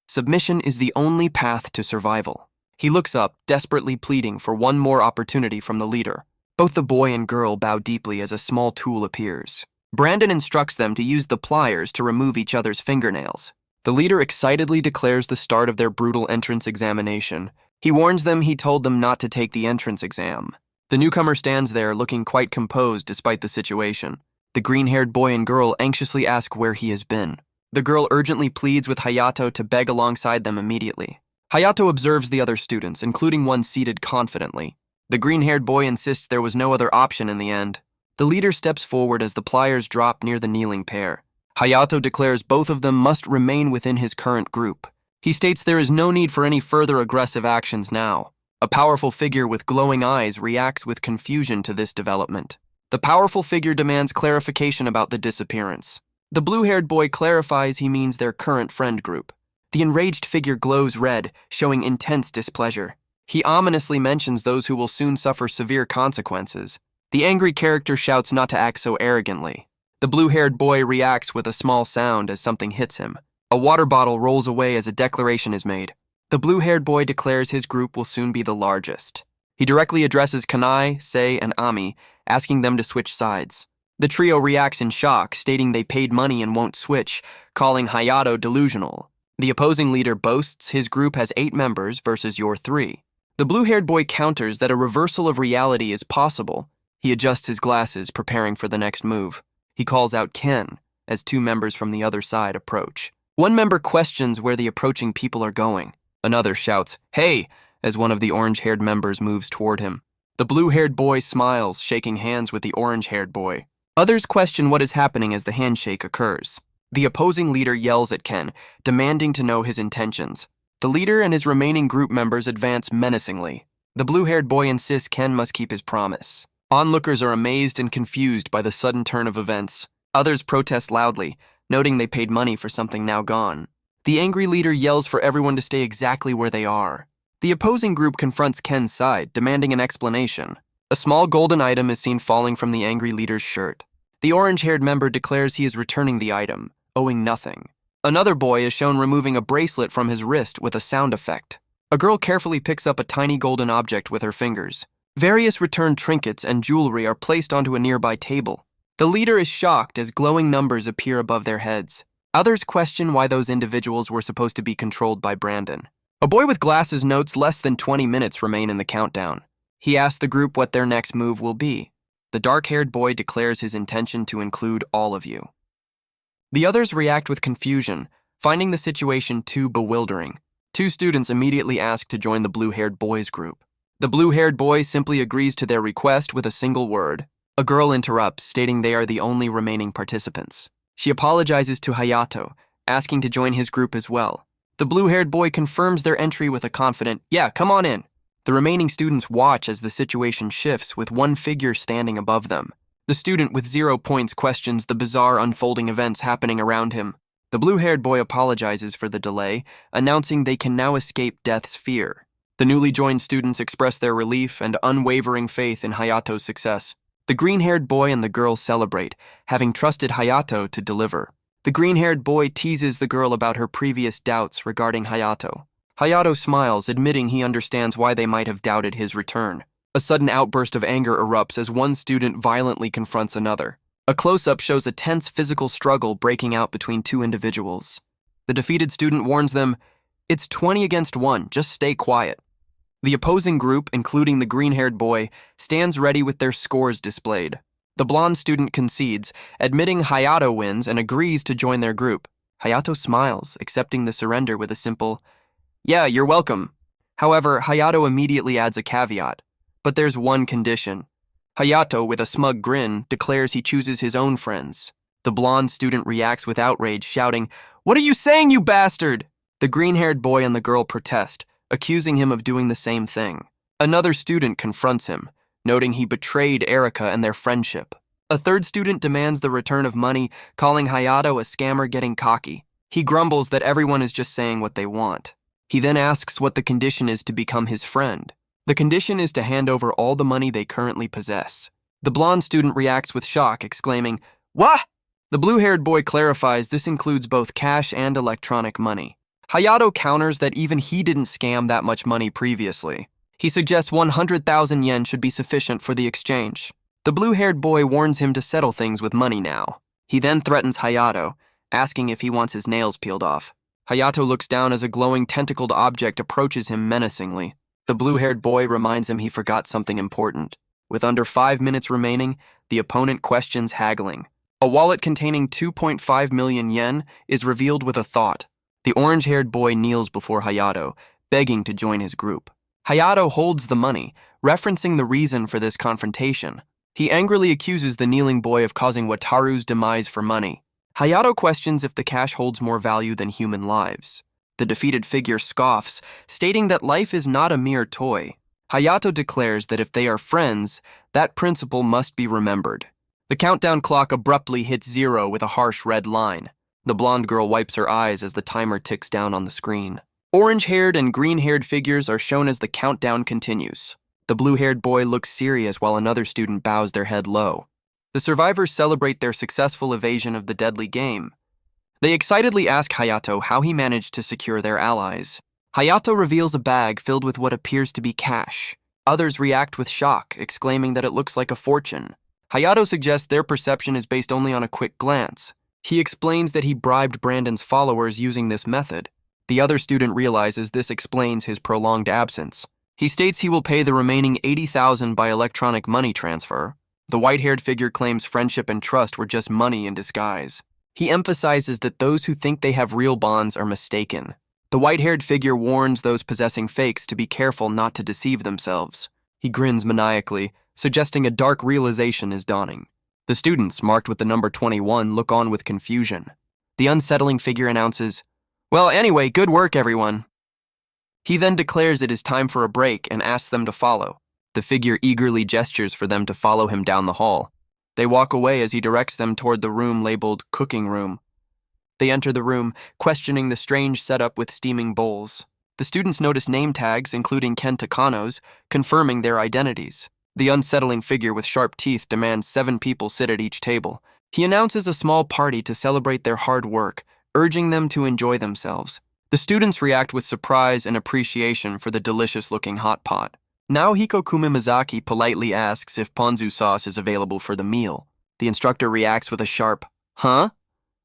Submission is the only path to survival. He looks up, desperately pleading for one more opportunity from the leader. Both the boy and girl bow deeply as a small tool appears. Brandon instructs them to use the pliers to remove each other's fingernails. The leader excitedly declares the start of their brutal entrance examination. He warns them he told them not to take the entrance exam. The newcomer stands there looking quite composed despite the situation. The green-haired boy and girl anxiously ask where he has been. The girl urgently pleads with Hayato to beg alongside them immediately. Hayato observes the other students, including one seated confidently. The green-haired boy insists there was no other option in the end. The leader steps forward as the pliers drop near the kneeling pair. Hayato declares both of them must remain within his current group. He states there is no need for any further aggressive actions now. A powerful figure with glowing eyes reacts with confusion to this development. The powerful figure demands clarification about the disappearance. The blue-haired boy clarifies he means their current friend group. The enraged figure glows red, showing intense displeasure. He ominously mentions those who will soon suffer severe consequences. The angry character shouts not to act so arrogantly. The blue-haired boy reacts with a small sound as something hits him. A water bottle rolls away as a declaration is made. The blue-haired boy declares his group will soon be the largest. He directly addresses Kanai, Sei, and Ami, asking them to switch sides. The trio reacts in shock, stating they paid money and won't switch, calling Hayato delusional. The opposing leader boasts his group has 8 members versus your 3. The blue-haired boy counters that a reversal of reality is possible. He adjusts his glasses, preparing for the next move. He calls out Ken as 2 members from the other side approach. One member questions where the approaching people are going. Another shouts, "Hey!" as one of the orange-haired members moves toward him. The blue-haired boy smiles, shaking hands with the orange-haired boy. Others question what is happening as the handshake occurs. The opposing leader yells at Ken, demanding to know his intentions. The leader and his remaining group members advance menacingly. The blue-haired boy insists Ken must keep his promise. Onlookers are amazed and confused by the sudden turn of events. Others protest loudly, noting they paid money for something now gone. The angry leader yells for everyone to stay exactly where they are. The opposing group confronts Ken's side, demanding an explanation. A small golden item is seen falling from the angry leader's shirt. The orange-haired member declares he is returning the item, owing nothing. Another boy is shown removing a bracelet from his wrist with a sound effect. A girl carefully picks up a tiny golden object with her fingers. Various returned trinkets and jewelry are placed onto a nearby table. The leader is shocked as glowing numbers appear above their heads. Others question why those individuals were supposed to be controlled by Brandon. A boy with glasses notes less than 20 minutes remain in the countdown. He asks the group what their next move will be. The dark-haired boy declares his intention to include all of you. The others react with confusion, finding the situation too bewildering. Two students immediately ask to join the blue-haired boy's group. The blue-haired boy simply agrees to their request with a single word. A girl interrupts, stating they are the only remaining participants. She apologizes to Hayato, asking to join his group as well. The blue-haired boy confirms their entry with a confident, "Yeah, come on in." The remaining students watch as the situation shifts, with one figure standing above them. The student with 0 points questions the bizarre unfolding events happening around him. The blue-haired boy apologizes for the delay, announcing they can now escape death's fear. The newly joined students express their relief and unwavering faith in Hayato's success. The green-haired boy and the girl celebrate, having trusted Hayato to deliver. The green-haired boy teases the girl about her previous doubts regarding Hayato. Hayato smiles, admitting he understands why they might have doubted his return. A sudden outburst of anger erupts as one student violently confronts another. A close-up shows a tense physical struggle breaking out between two individuals. The defeated student warns them, "It's 20 against 1, just stay quiet." The opposing group, including the green-haired boy, stands ready with their scores displayed. The blonde student concedes, admitting Hayato wins and agrees to join their group. Hayato smiles, accepting the surrender with a simple, "Yeah, you're welcome." However, Hayato immediately adds a caveat. But there's one condition. Hayato, with a smug grin, declares he chooses his own friends. The blonde student reacts with outrage, shouting, "What are you saying, you bastard?" The green-haired boy and the girl protest, accusing him of doing the same thing. Another student confronts him, noting he betrayed Erika and their friendship. A third student demands the return of money, calling Hayato a scammer getting cocky. He grumbles that everyone is just saying what they want. He then asks what the condition is to become his friend. The condition is to hand over all the money they currently possess. The blonde student reacts with shock, exclaiming, "What?" The blue-haired boy clarifies this includes both cash and electronic money. Hayato counters that even he didn't scam that much money previously. He suggests 100,000 yen should be sufficient for the exchange. The blue-haired boy warns him to settle things with money now. He then threatens Hayato, asking if he wants his nails peeled off. Hayato looks down as a glowing tentacled object approaches him menacingly. The blue-haired boy reminds him he forgot something important. With under 5 minutes remaining, the opponent questions haggling. A wallet containing 2.5 million yen is revealed with a thought. The orange-haired boy kneels before Hayato, begging to join his group. Hayato holds the money, referencing the reason for this confrontation. He angrily accuses the kneeling boy of causing Wataru's demise for money. Hayato questions if the cash holds more value than human lives. The defeated figure scoffs, stating that life is not a mere toy. Hayato declares that if they are friends, that principle must be remembered. The countdown clock abruptly hits 0 with a harsh red line. The blonde girl wipes her eyes as the timer ticks down on the screen. Orange-haired and green-haired figures are shown as the countdown continues. The blue-haired boy looks serious while another student bows their head low. The survivors celebrate their successful evasion of the deadly game. They excitedly ask Hayato how he managed to secure their allies. Hayato reveals a bag filled with what appears to be cash. Others react with shock, exclaiming that it looks like a fortune. Hayato suggests their perception is based only on a quick glance. He explains that he bribed Brandon's followers using this method. The other student realizes this explains his prolonged absence. He states he will pay the remaining 80,000 by electronic money transfer. The white-haired figure claims friendship and trust were just money in disguise. He emphasizes that those who think they have real bonds are mistaken. The white-haired figure warns those possessing fakes to be careful not to deceive themselves. He grins maniacally, suggesting a dark realization is dawning. The students, marked with the number 21, look on with confusion. The unsettling figure announces, "Well, anyway, good work, everyone." He then declares it is time for a break and asks them to follow. The figure eagerly gestures for them to follow him down the hall. They walk away as he directs them toward the room labeled cooking room. They enter the room, questioning the strange setup with steaming bowls. The students notice name tags, including Ken Takano's, confirming their identities. The unsettling figure with sharp teeth demands 7 people sit at each table. He announces a small party to celebrate their hard work, urging them to enjoy themselves. The students react with surprise and appreciation for the delicious-looking hot pot. Now Hiko Kumimazaki politely asks if ponzu sauce is available for the meal. The instructor reacts with a sharp, "Huh?"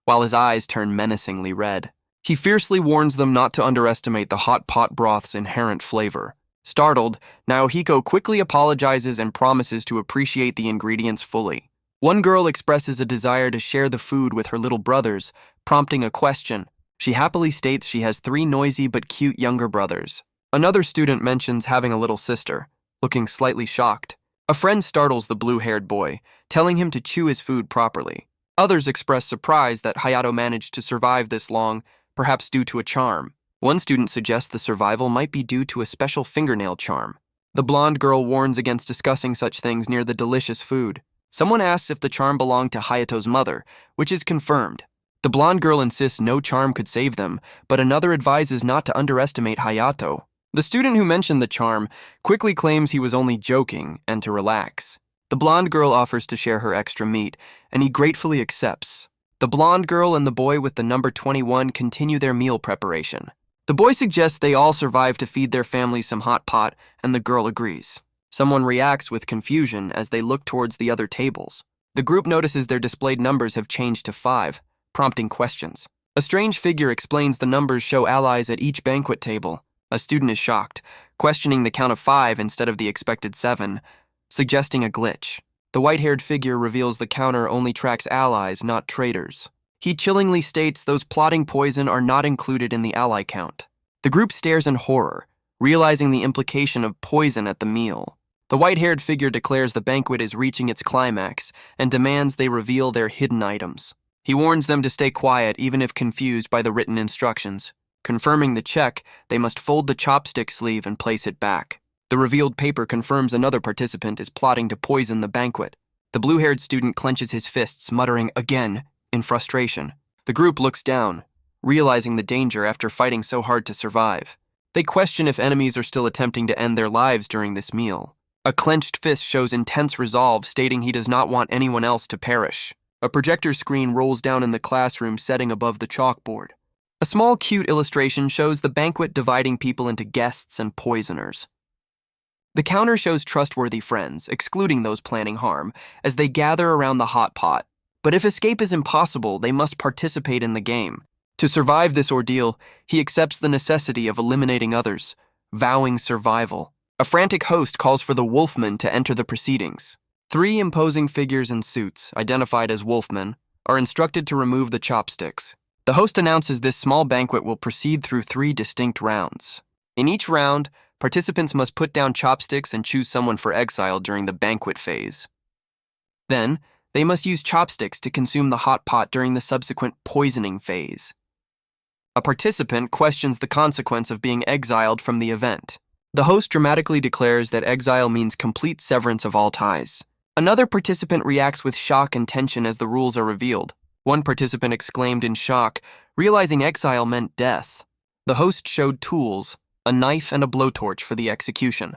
while his eyes turn menacingly red. He fiercely warns them not to underestimate the hot pot broth's inherent flavor. Startled, Naohiko quickly apologizes and promises to appreciate the ingredients fully. One girl expresses a desire to share the food with her little brothers, prompting a question. She happily states she has 3 noisy but cute younger brothers. Another student mentions having a little sister, looking slightly shocked. A friend startles the blue-haired boy, telling him to chew his food properly. Others express surprise that Hayato managed to survive this long, perhaps due to a charm. One student suggests the survival might be due to a special fingernail charm. The blonde girl warns against discussing such things near the delicious food. Someone asks if the charm belonged to Hayato's mother, which is confirmed. The blonde girl insists no charm could save them, but another advises not to underestimate Hayato. The student who mentioned the charm quickly claims he was only joking and to relax. The blonde girl offers to share her extra meat, and he gratefully accepts. The blonde girl and the boy with the number 21 continue their meal preparation. The boy suggests they all survive to feed their families some hot pot, and the girl agrees. Someone reacts with confusion as they look towards the other tables. The group notices their displayed numbers have changed to 5, prompting questions. A strange figure explains the numbers show allies at each banquet table. A student is shocked, questioning the count of 5 instead of the expected 7, suggesting a glitch. The white-haired figure reveals the counter only tracks allies, not traitors. He chillingly states those plotting poison are not included in the ally count. The group stares in horror, realizing the implication of poison at the meal. The white-haired figure declares the banquet is reaching its climax and demands they reveal their hidden items. He warns them to stay quiet even if confused by the written instructions. Confirming the check, they must fold the chopstick sleeve and place it back. The revealed paper confirms another participant is plotting to poison the banquet. The blue-haired student clenches his fists, muttering again in frustration. The group looks down, realizing the danger after fighting so hard to survive. They question if enemies are still attempting to end their lives during this meal. A clenched fist shows intense resolve, stating he does not want anyone else to perish. A projector screen rolls down in the classroom setting above the chalkboard. A small, cute illustration shows the banquet dividing people into guests and poisoners. The counter shows trustworthy friends, excluding those planning harm, as they gather around the hot pot. But if escape is impossible, they must participate in the game. To survive this ordeal, he accepts the necessity of eliminating others, vowing survival. A frantic host calls for the wolfmen to enter the proceedings. 3 imposing figures in suits, identified as wolfmen, are instructed to remove the chopsticks. The host announces this small banquet will proceed through 3 distinct rounds. In each round, participants must put down chopsticks and choose someone for exile during the banquet phase. Then, they must use chopsticks to consume the hot pot during the subsequent poisoning phase. A participant questions the consequence of being exiled from the event. The host dramatically declares that exile means complete severance of all ties. Another participant reacts with shock and tension as the rules are revealed. One participant exclaimed in shock, realizing exile meant death. The host showed tools, a knife and a blowtorch for the execution.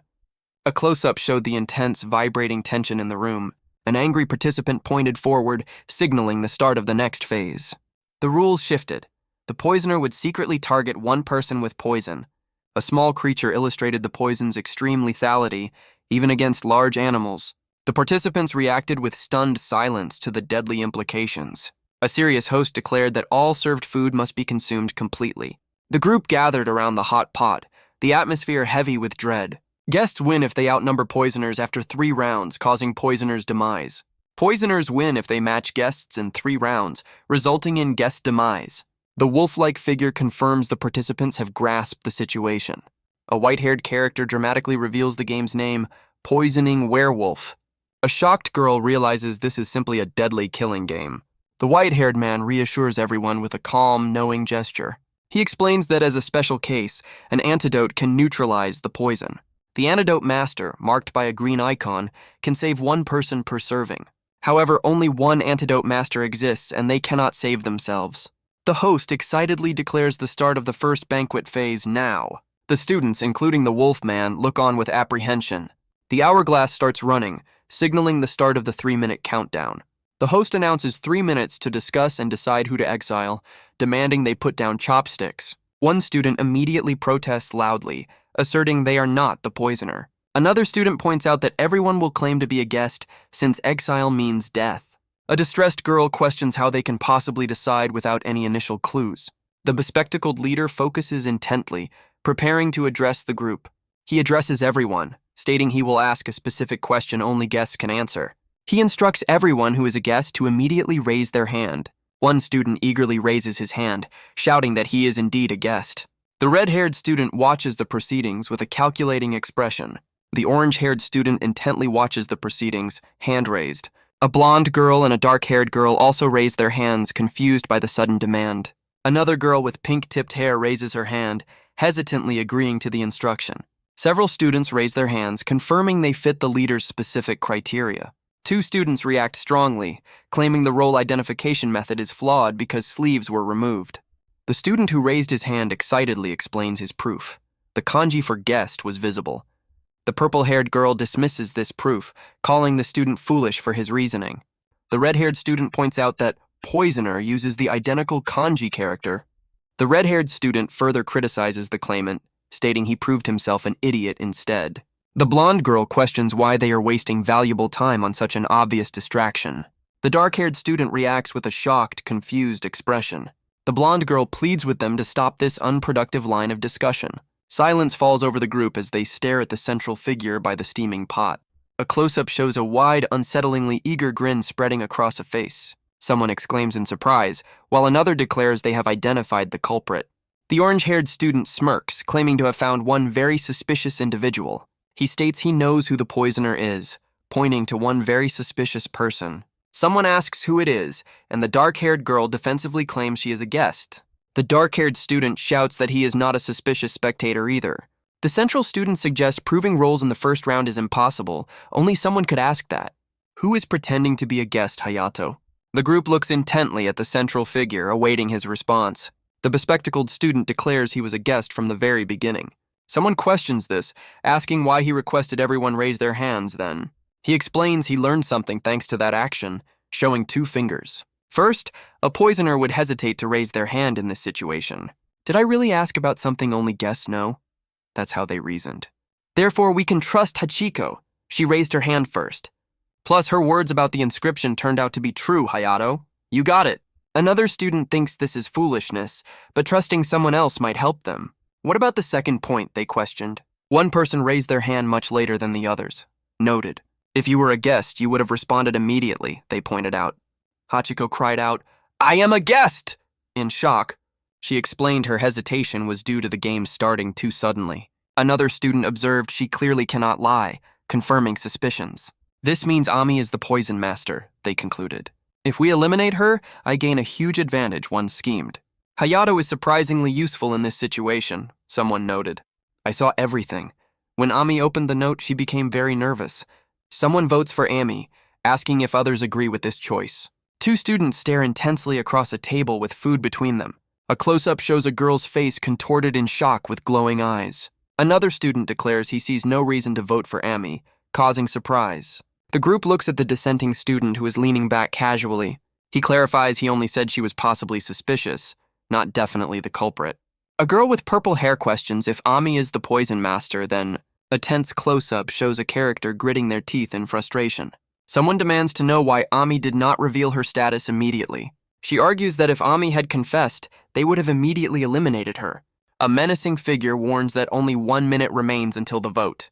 A close-up showed the intense, vibrating tension in the room. An angry participant pointed forward, signaling the start of the next phase. The rules shifted. The poisoner would secretly target one person with poison. A small creature illustrated the poison's extreme lethality, even against large animals. The participants reacted with stunned silence to the deadly implications. A serious host declared that all served food must be consumed completely. The group gathered around the hot pot, the atmosphere heavy with dread. Guests win if they outnumber poisoners after 3 rounds, causing poisoners' demise. Poisoners win if they match guests in 3 rounds, resulting in guest demise. The wolf-like figure confirms the participants have grasped the situation. A white-haired character dramatically reveals the game's name, Poisoning Werewolf. A shocked girl realizes this is simply a deadly killing game. The white-haired man reassures everyone with a calm, knowing gesture. He explains that as a special case, an antidote can neutralize the poison. The antidote master, marked by a green icon, can save 1 person per serving. However, only 1 antidote master exists and they cannot save themselves. The host excitedly declares the start of the first banquet phase now. The students, including the wolfman, look on with apprehension. The hourglass starts running, signaling the start of the 3-minute countdown. The host announces 3 minutes to discuss and decide who to exile, demanding they put down chopsticks. One student immediately protests loudly, asserting they are not the poisoner. Another student points out that everyone will claim to be a guest since exile means death. A distressed girl questions how they can possibly decide without any initial clues. The bespectacled leader focuses intently, preparing to address the group. He addresses everyone, stating he will ask a specific question only guests can answer. He instructs everyone who is a guest to immediately raise their hand. One student eagerly raises his hand, shouting that he is indeed a guest. The red-haired student watches the proceedings with a calculating expression. The orange-haired student intently watches the proceedings, hand raised. A blonde girl and a dark-haired girl also raise their hands, confused by the sudden demand. Another girl with pink-tipped hair raises her hand, hesitantly agreeing to the instruction. Several students raise their hands, confirming they fit the leader's specific criteria. Two students react strongly, claiming the role identification method is flawed because sleeves were removed. The student who raised his hand excitedly explains his proof. The kanji for guest was visible. The purple-haired girl dismisses this proof, calling the student foolish for his reasoning. The red-haired student points out that poisoner uses the identical kanji character. The red-haired student further criticizes the claimant, stating he proved himself an idiot instead. The blonde girl questions why they are wasting valuable time on such an obvious distraction. The dark-haired student reacts with a shocked, confused expression. The blonde girl pleads with them to stop this unproductive line of discussion. Silence falls over the group as they stare at the central figure by the steaming pot. A close-up shows a wide, unsettlingly eager grin spreading across a face. Someone exclaims in surprise, while another declares they have identified the culprit. The orange-haired student smirks, claiming to have found one very suspicious individual. He states he knows who the poisoner is, pointing to one very suspicious person. Someone asks who it is, and the dark-haired girl defensively claims she is a guest. The dark-haired student shouts that he is not a suspicious spectator either. The central student suggests proving roles in the first round is impossible. Only someone could ask that. Who is pretending to be a guest, Hayato? The group looks intently at the central figure, awaiting his response. The bespectacled student declares he was a guest from the very beginning. Someone questions this, asking why he requested everyone raise their hands then. He explains he learned something thanks to that action, showing 2 fingers. First, a poisoner would hesitate to raise their hand in this situation. Did I really ask about something only guests know? That's how they reasoned. Therefore, we can trust Hachiko. She raised her hand first. Plus, her words about the inscription turned out to be true, Hayato. You got it. Another student thinks this is foolishness, but trusting someone else might help them. What about the second point, they questioned. One person raised their hand much later than the others. Noted. If you were a guest, you would have responded immediately, they pointed out. Hachiko cried out, "I am a guest!" In shock. She explained her hesitation was due to the game starting too suddenly. Another student observed she clearly cannot lie, confirming suspicions. This means Ami is the poison master, they concluded. If we eliminate her, I gain a huge advantage, one schemed. Hayato is surprisingly useful in this situation, someone noted. I saw everything. When Ami opened the note, she became very nervous. Someone votes for Ami, asking if others agree with this choice. 2 students stare intensely across a table with food between them. A close-up shows a girl's face contorted in shock with glowing eyes. Another student declares he sees no reason to vote for Ami, causing surprise. The group looks at the dissenting student who is leaning back casually. He clarifies he only said she was possibly suspicious, not definitely the culprit. A girl with purple hair questions if Ami is the poison master, then a tense close-up shows a character gritting their teeth in frustration. Someone demands to know why Ami did not reveal her status immediately. She argues that if Ami had confessed, they would have immediately eliminated her. A menacing figure warns that only 1 minute remains until the vote.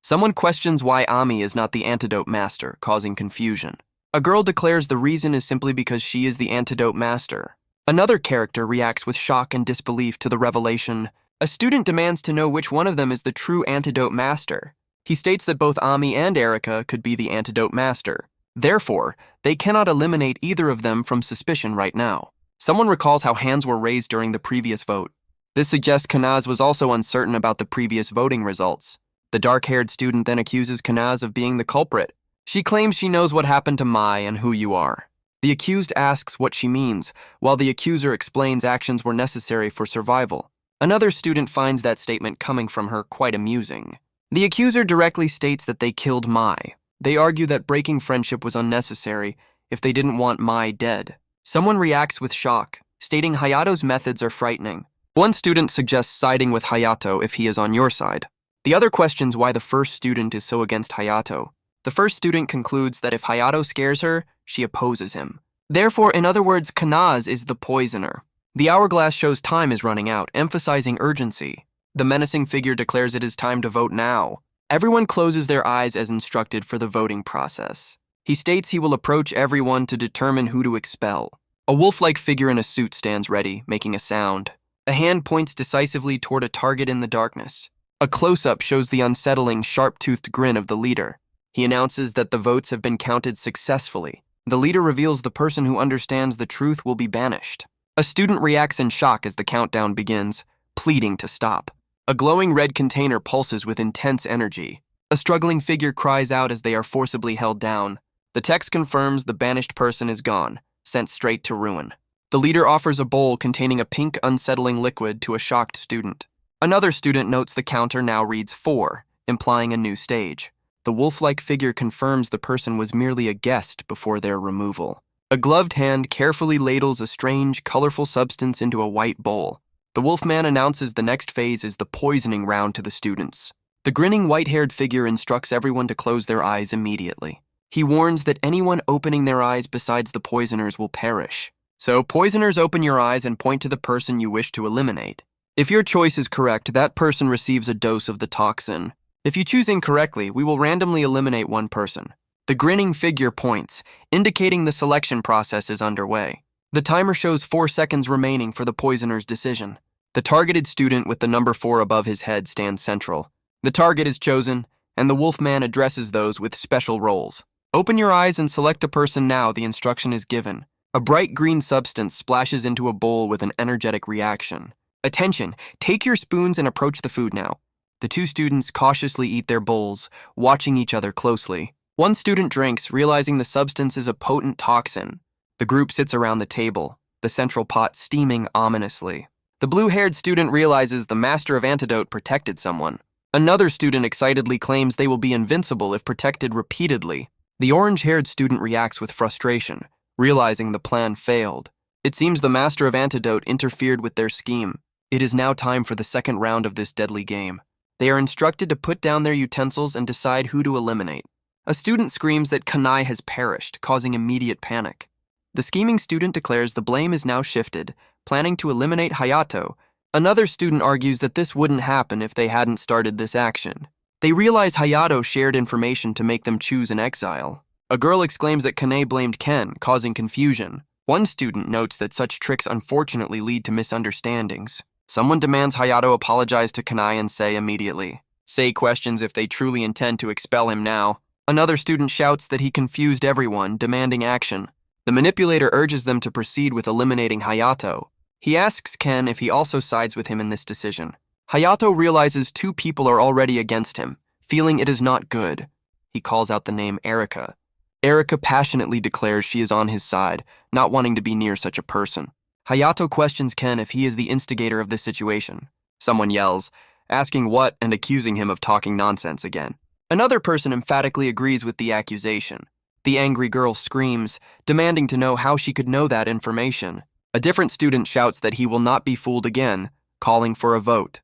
Someone questions why Ami is not the antidote master, causing confusion. A girl declares the reason is simply because she is the antidote master. Another character reacts with shock and disbelief to the revelation. A student demands to know which one of them is the true antidote master. He states that both Ami and Erika could be the antidote master. Therefore, they cannot eliminate either of them from suspicion right now. Someone recalls how hands were raised during the previous vote. This suggests Kanaz was also uncertain about the previous voting results. The dark-haired student then accuses Kanaz of being the culprit. She claims she knows what happened to Mai and who you are. The accused asks what she means, while the accuser explains actions were necessary for survival. Another student finds that statement coming from her quite amusing. The accuser directly states that they killed Mai. They argue that breaking friendship was unnecessary if they didn't want Mai dead. Someone reacts with shock, stating Hayato's methods are frightening. One student suggests siding with Hayato if he is on your side. The other questions why the first student is so against Hayato. The first student concludes that if Hayato scares her, she opposes him. Therefore, in other words, Kanaz is the poisoner. The hourglass shows time is running out, emphasizing urgency. The menacing figure declares it is time to vote now. Everyone closes their eyes as instructed for the voting process. He states he will approach everyone to determine who to expel. A wolf-like figure in a suit stands ready, making a sound. A hand points decisively toward a target in the darkness. A close-up shows the unsettling, sharp-toothed grin of the leader. He announces that the votes have been counted successfully. The leader reveals the person who understands the truth will be banished. A student reacts in shock as the countdown begins, pleading to stop. A glowing red container pulses with intense energy. A struggling figure cries out as they are forcibly held down. The text confirms the banished person is gone, sent straight to ruin. The leader offers a bowl containing a pink, unsettling liquid to a shocked student. Another student notes the counter now reads 4, implying a new stage. The wolf-like figure confirms the person was merely a guest before their removal. A gloved hand carefully ladles a strange, colorful substance into a white bowl. The wolfman announces the next phase is the poisoning round to the students. The grinning, white-haired figure instructs everyone to close their eyes immediately. He warns that anyone opening their eyes besides the poisoners will perish. So, poisoners, open your eyes and point to the person you wish to eliminate. If your choice is correct, that person receives a dose of the toxin. If you choose incorrectly, we will randomly eliminate one person. The grinning figure points, indicating the selection process is underway. The timer shows 4 seconds remaining for the poisoner's decision. The targeted student with the number 4 above his head stands central. The target is chosen, and the wolfman addresses those with special roles. Open your eyes and select a person now, the instruction is given. A bright green substance splashes into a bowl with an energetic reaction. Attention, take your spoons and approach the food now. The 2 students cautiously eat their bowls, watching each other closely. One student drinks, realizing the substance is a potent toxin. The group sits around the table, the central pot steaming ominously. The blue-haired student realizes the master of antidote protected someone. Another student excitedly claims they will be invincible if protected repeatedly. The orange-haired student reacts with frustration, realizing the plan failed. It seems the master of antidote interfered with their scheme. It is now time for the second round of this deadly game. They are instructed to put down their utensils and decide who to eliminate. A student screams that Kanai has perished, causing immediate panic. The scheming student declares the blame is now shifted, planning to eliminate Hayato. Another student argues that this wouldn't happen if they hadn't started this action. They realize Hayato shared information to make them choose an exile. A girl exclaims that Kane blamed Ken, causing confusion. One student notes that such tricks unfortunately lead to misunderstandings. Someone demands Hayato apologize to Kanai and say immediately. Sei questions if they truly intend to expel him now. Another student shouts that he confused everyone, demanding action. The manipulator urges them to proceed with eliminating Hayato. He asks Ken if he also sides with him in this decision. Hayato realizes 2 people are already against him, feeling it is not good. He calls out the name Erika. Erika passionately declares she is on his side, not wanting to be near such a person. Hayato questions Ken if he is the instigator of this situation. Someone yells, asking what and accusing him of talking nonsense again. Another person emphatically agrees with the accusation. The angry girl screams, demanding to know how she could know that information. A different student shouts that he will not be fooled again, calling for a vote.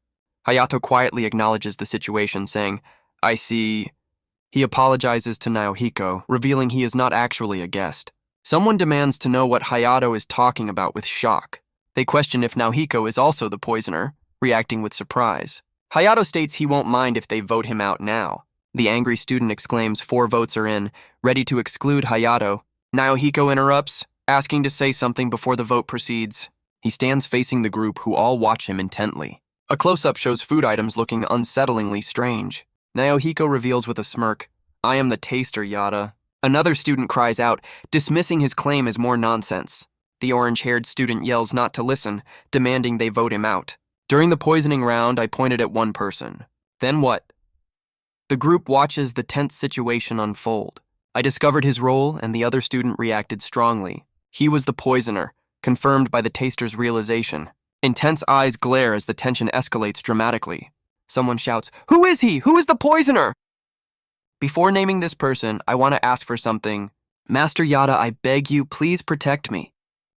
Hayato quietly acknowledges the situation, saying, I see. He apologizes to Naohiko, revealing he is not actually a guest. Someone demands to know what Hayato is talking about with shock. They question if Naohiko is also the poisoner, reacting with surprise. Hayato states he won't mind if they vote him out now. The angry student exclaims 4 votes are in, ready to exclude Hayato. Naohiko interrupts, asking to say something before the vote proceeds. He stands facing the group, who all watch him intently. A close-up shows food items looking unsettlingly strange. Naohiko reveals with a smirk, I am the taster, Yada. Another student cries out, dismissing his claim as more nonsense. The orange-haired student yells not to listen, demanding they vote him out. During the poisoning round, I pointed at one person. Then what? The group watches the tense situation unfold. I discovered his role, and the other student reacted strongly. He was the poisoner, confirmed by the taster's realization. Intense eyes glare as the tension escalates dramatically. Someone shouts, Who is he? Who is the poisoner? Before naming this person, I want to ask for something. Master Yada, I beg you, please protect me.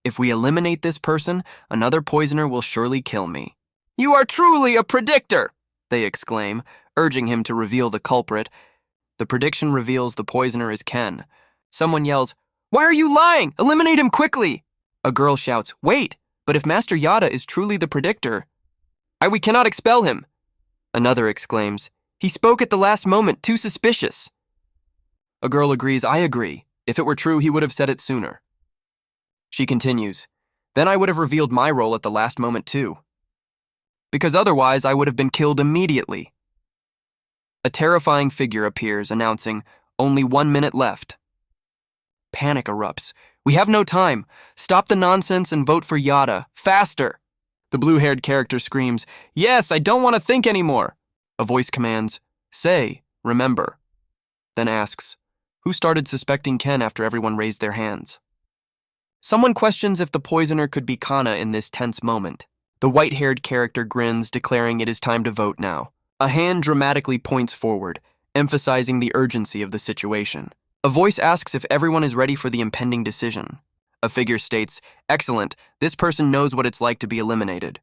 If we eliminate this person, another poisoner will surely kill me. You are truly a predictor, they exclaim, urging him to reveal the culprit. The prediction reveals the poisoner is Ken. Someone yells, Why are you lying? Eliminate him quickly! A girl shouts, Wait, but if Master Yada is truly the predictor, we cannot expel him. Another exclaims, "He spoke at the last moment, too suspicious." A girl agrees, "I agree. If it were true, he would have said it sooner." She continues, "Then I would have revealed my role at the last moment too. Because otherwise I would have been killed immediately." A terrifying figure appears, announcing, "Only 1 minute left." Panic erupts. "We have no time. Stop the nonsense and vote for Yada. Faster!" The blue-haired character screams, "Yes, I don't want to think anymore." A voice commands, "Say, remember." Then asks, "Who started suspecting Ken after everyone raised their hands?" Someone questions if the poisoner could be Kana in this tense moment. The white-haired character grins, declaring it is time to vote now. A hand dramatically points forward, emphasizing the urgency of the situation. A voice asks if everyone is ready for the impending decision. A figure states, "Excellent, this person knows what it's like to be eliminated."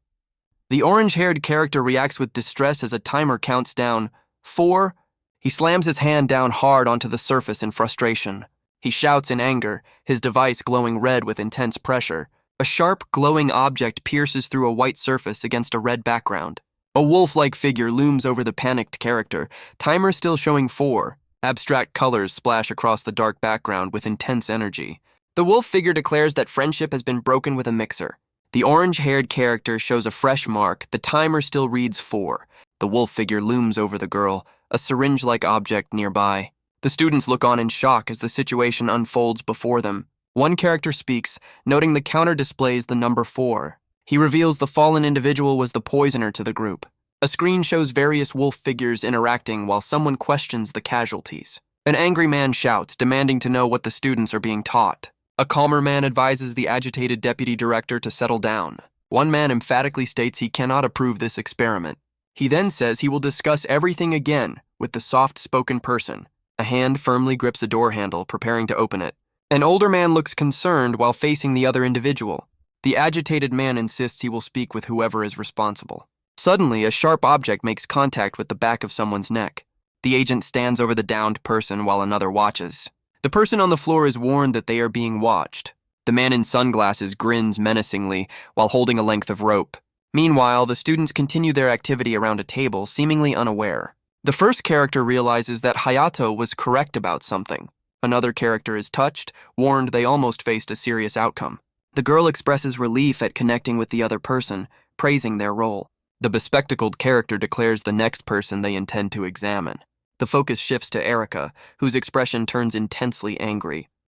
The orange-haired character reacts with distress as a timer counts down. 4. He slams his hand down hard onto the surface in frustration. He shouts in anger, his device glowing red with intense pressure. A sharp, glowing object pierces through a white surface against a red background. A wolf-like figure looms over the panicked character, timer still showing 4. Abstract colors splash across the dark background with intense energy. The wolf figure declares that friendship has been broken with a mixer. The orange-haired character shows a fresh mark, the timer still reads 4. The wolf figure looms over the girl, a syringe-like object nearby. The students look on in shock as the situation unfolds before them. One character speaks, noting the counter displays the number 4. He reveals the fallen individual was the poisoner to the group. A screen shows various wolf figures interacting while someone questions the casualties. An angry man shouts, demanding to know what the students are being taught. A calmer man advises the agitated deputy director to settle down. One man emphatically states he cannot approve this experiment. He then says he will discuss everything again with the soft-spoken person. A hand firmly grips a door handle, preparing to open it. An older man looks concerned while facing the other individual. The agitated man insists he will speak with whoever is responsible. Suddenly, a sharp object makes contact with the back of someone's neck. The agent stands over the downed person while another watches. The person on the floor is warned that they are being watched. The man in sunglasses grins menacingly while holding a length of rope. Meanwhile, the students continue their activity around a table, seemingly unaware. The first character realizes that Hayato was correct about something. Another character is touched, warned they almost faced a serious outcome. The girl expresses relief at connecting with the other person, praising their role. The bespectacled character declares the next person they intend to examine. The focus shifts to Erica, whose expression turns intensely angry.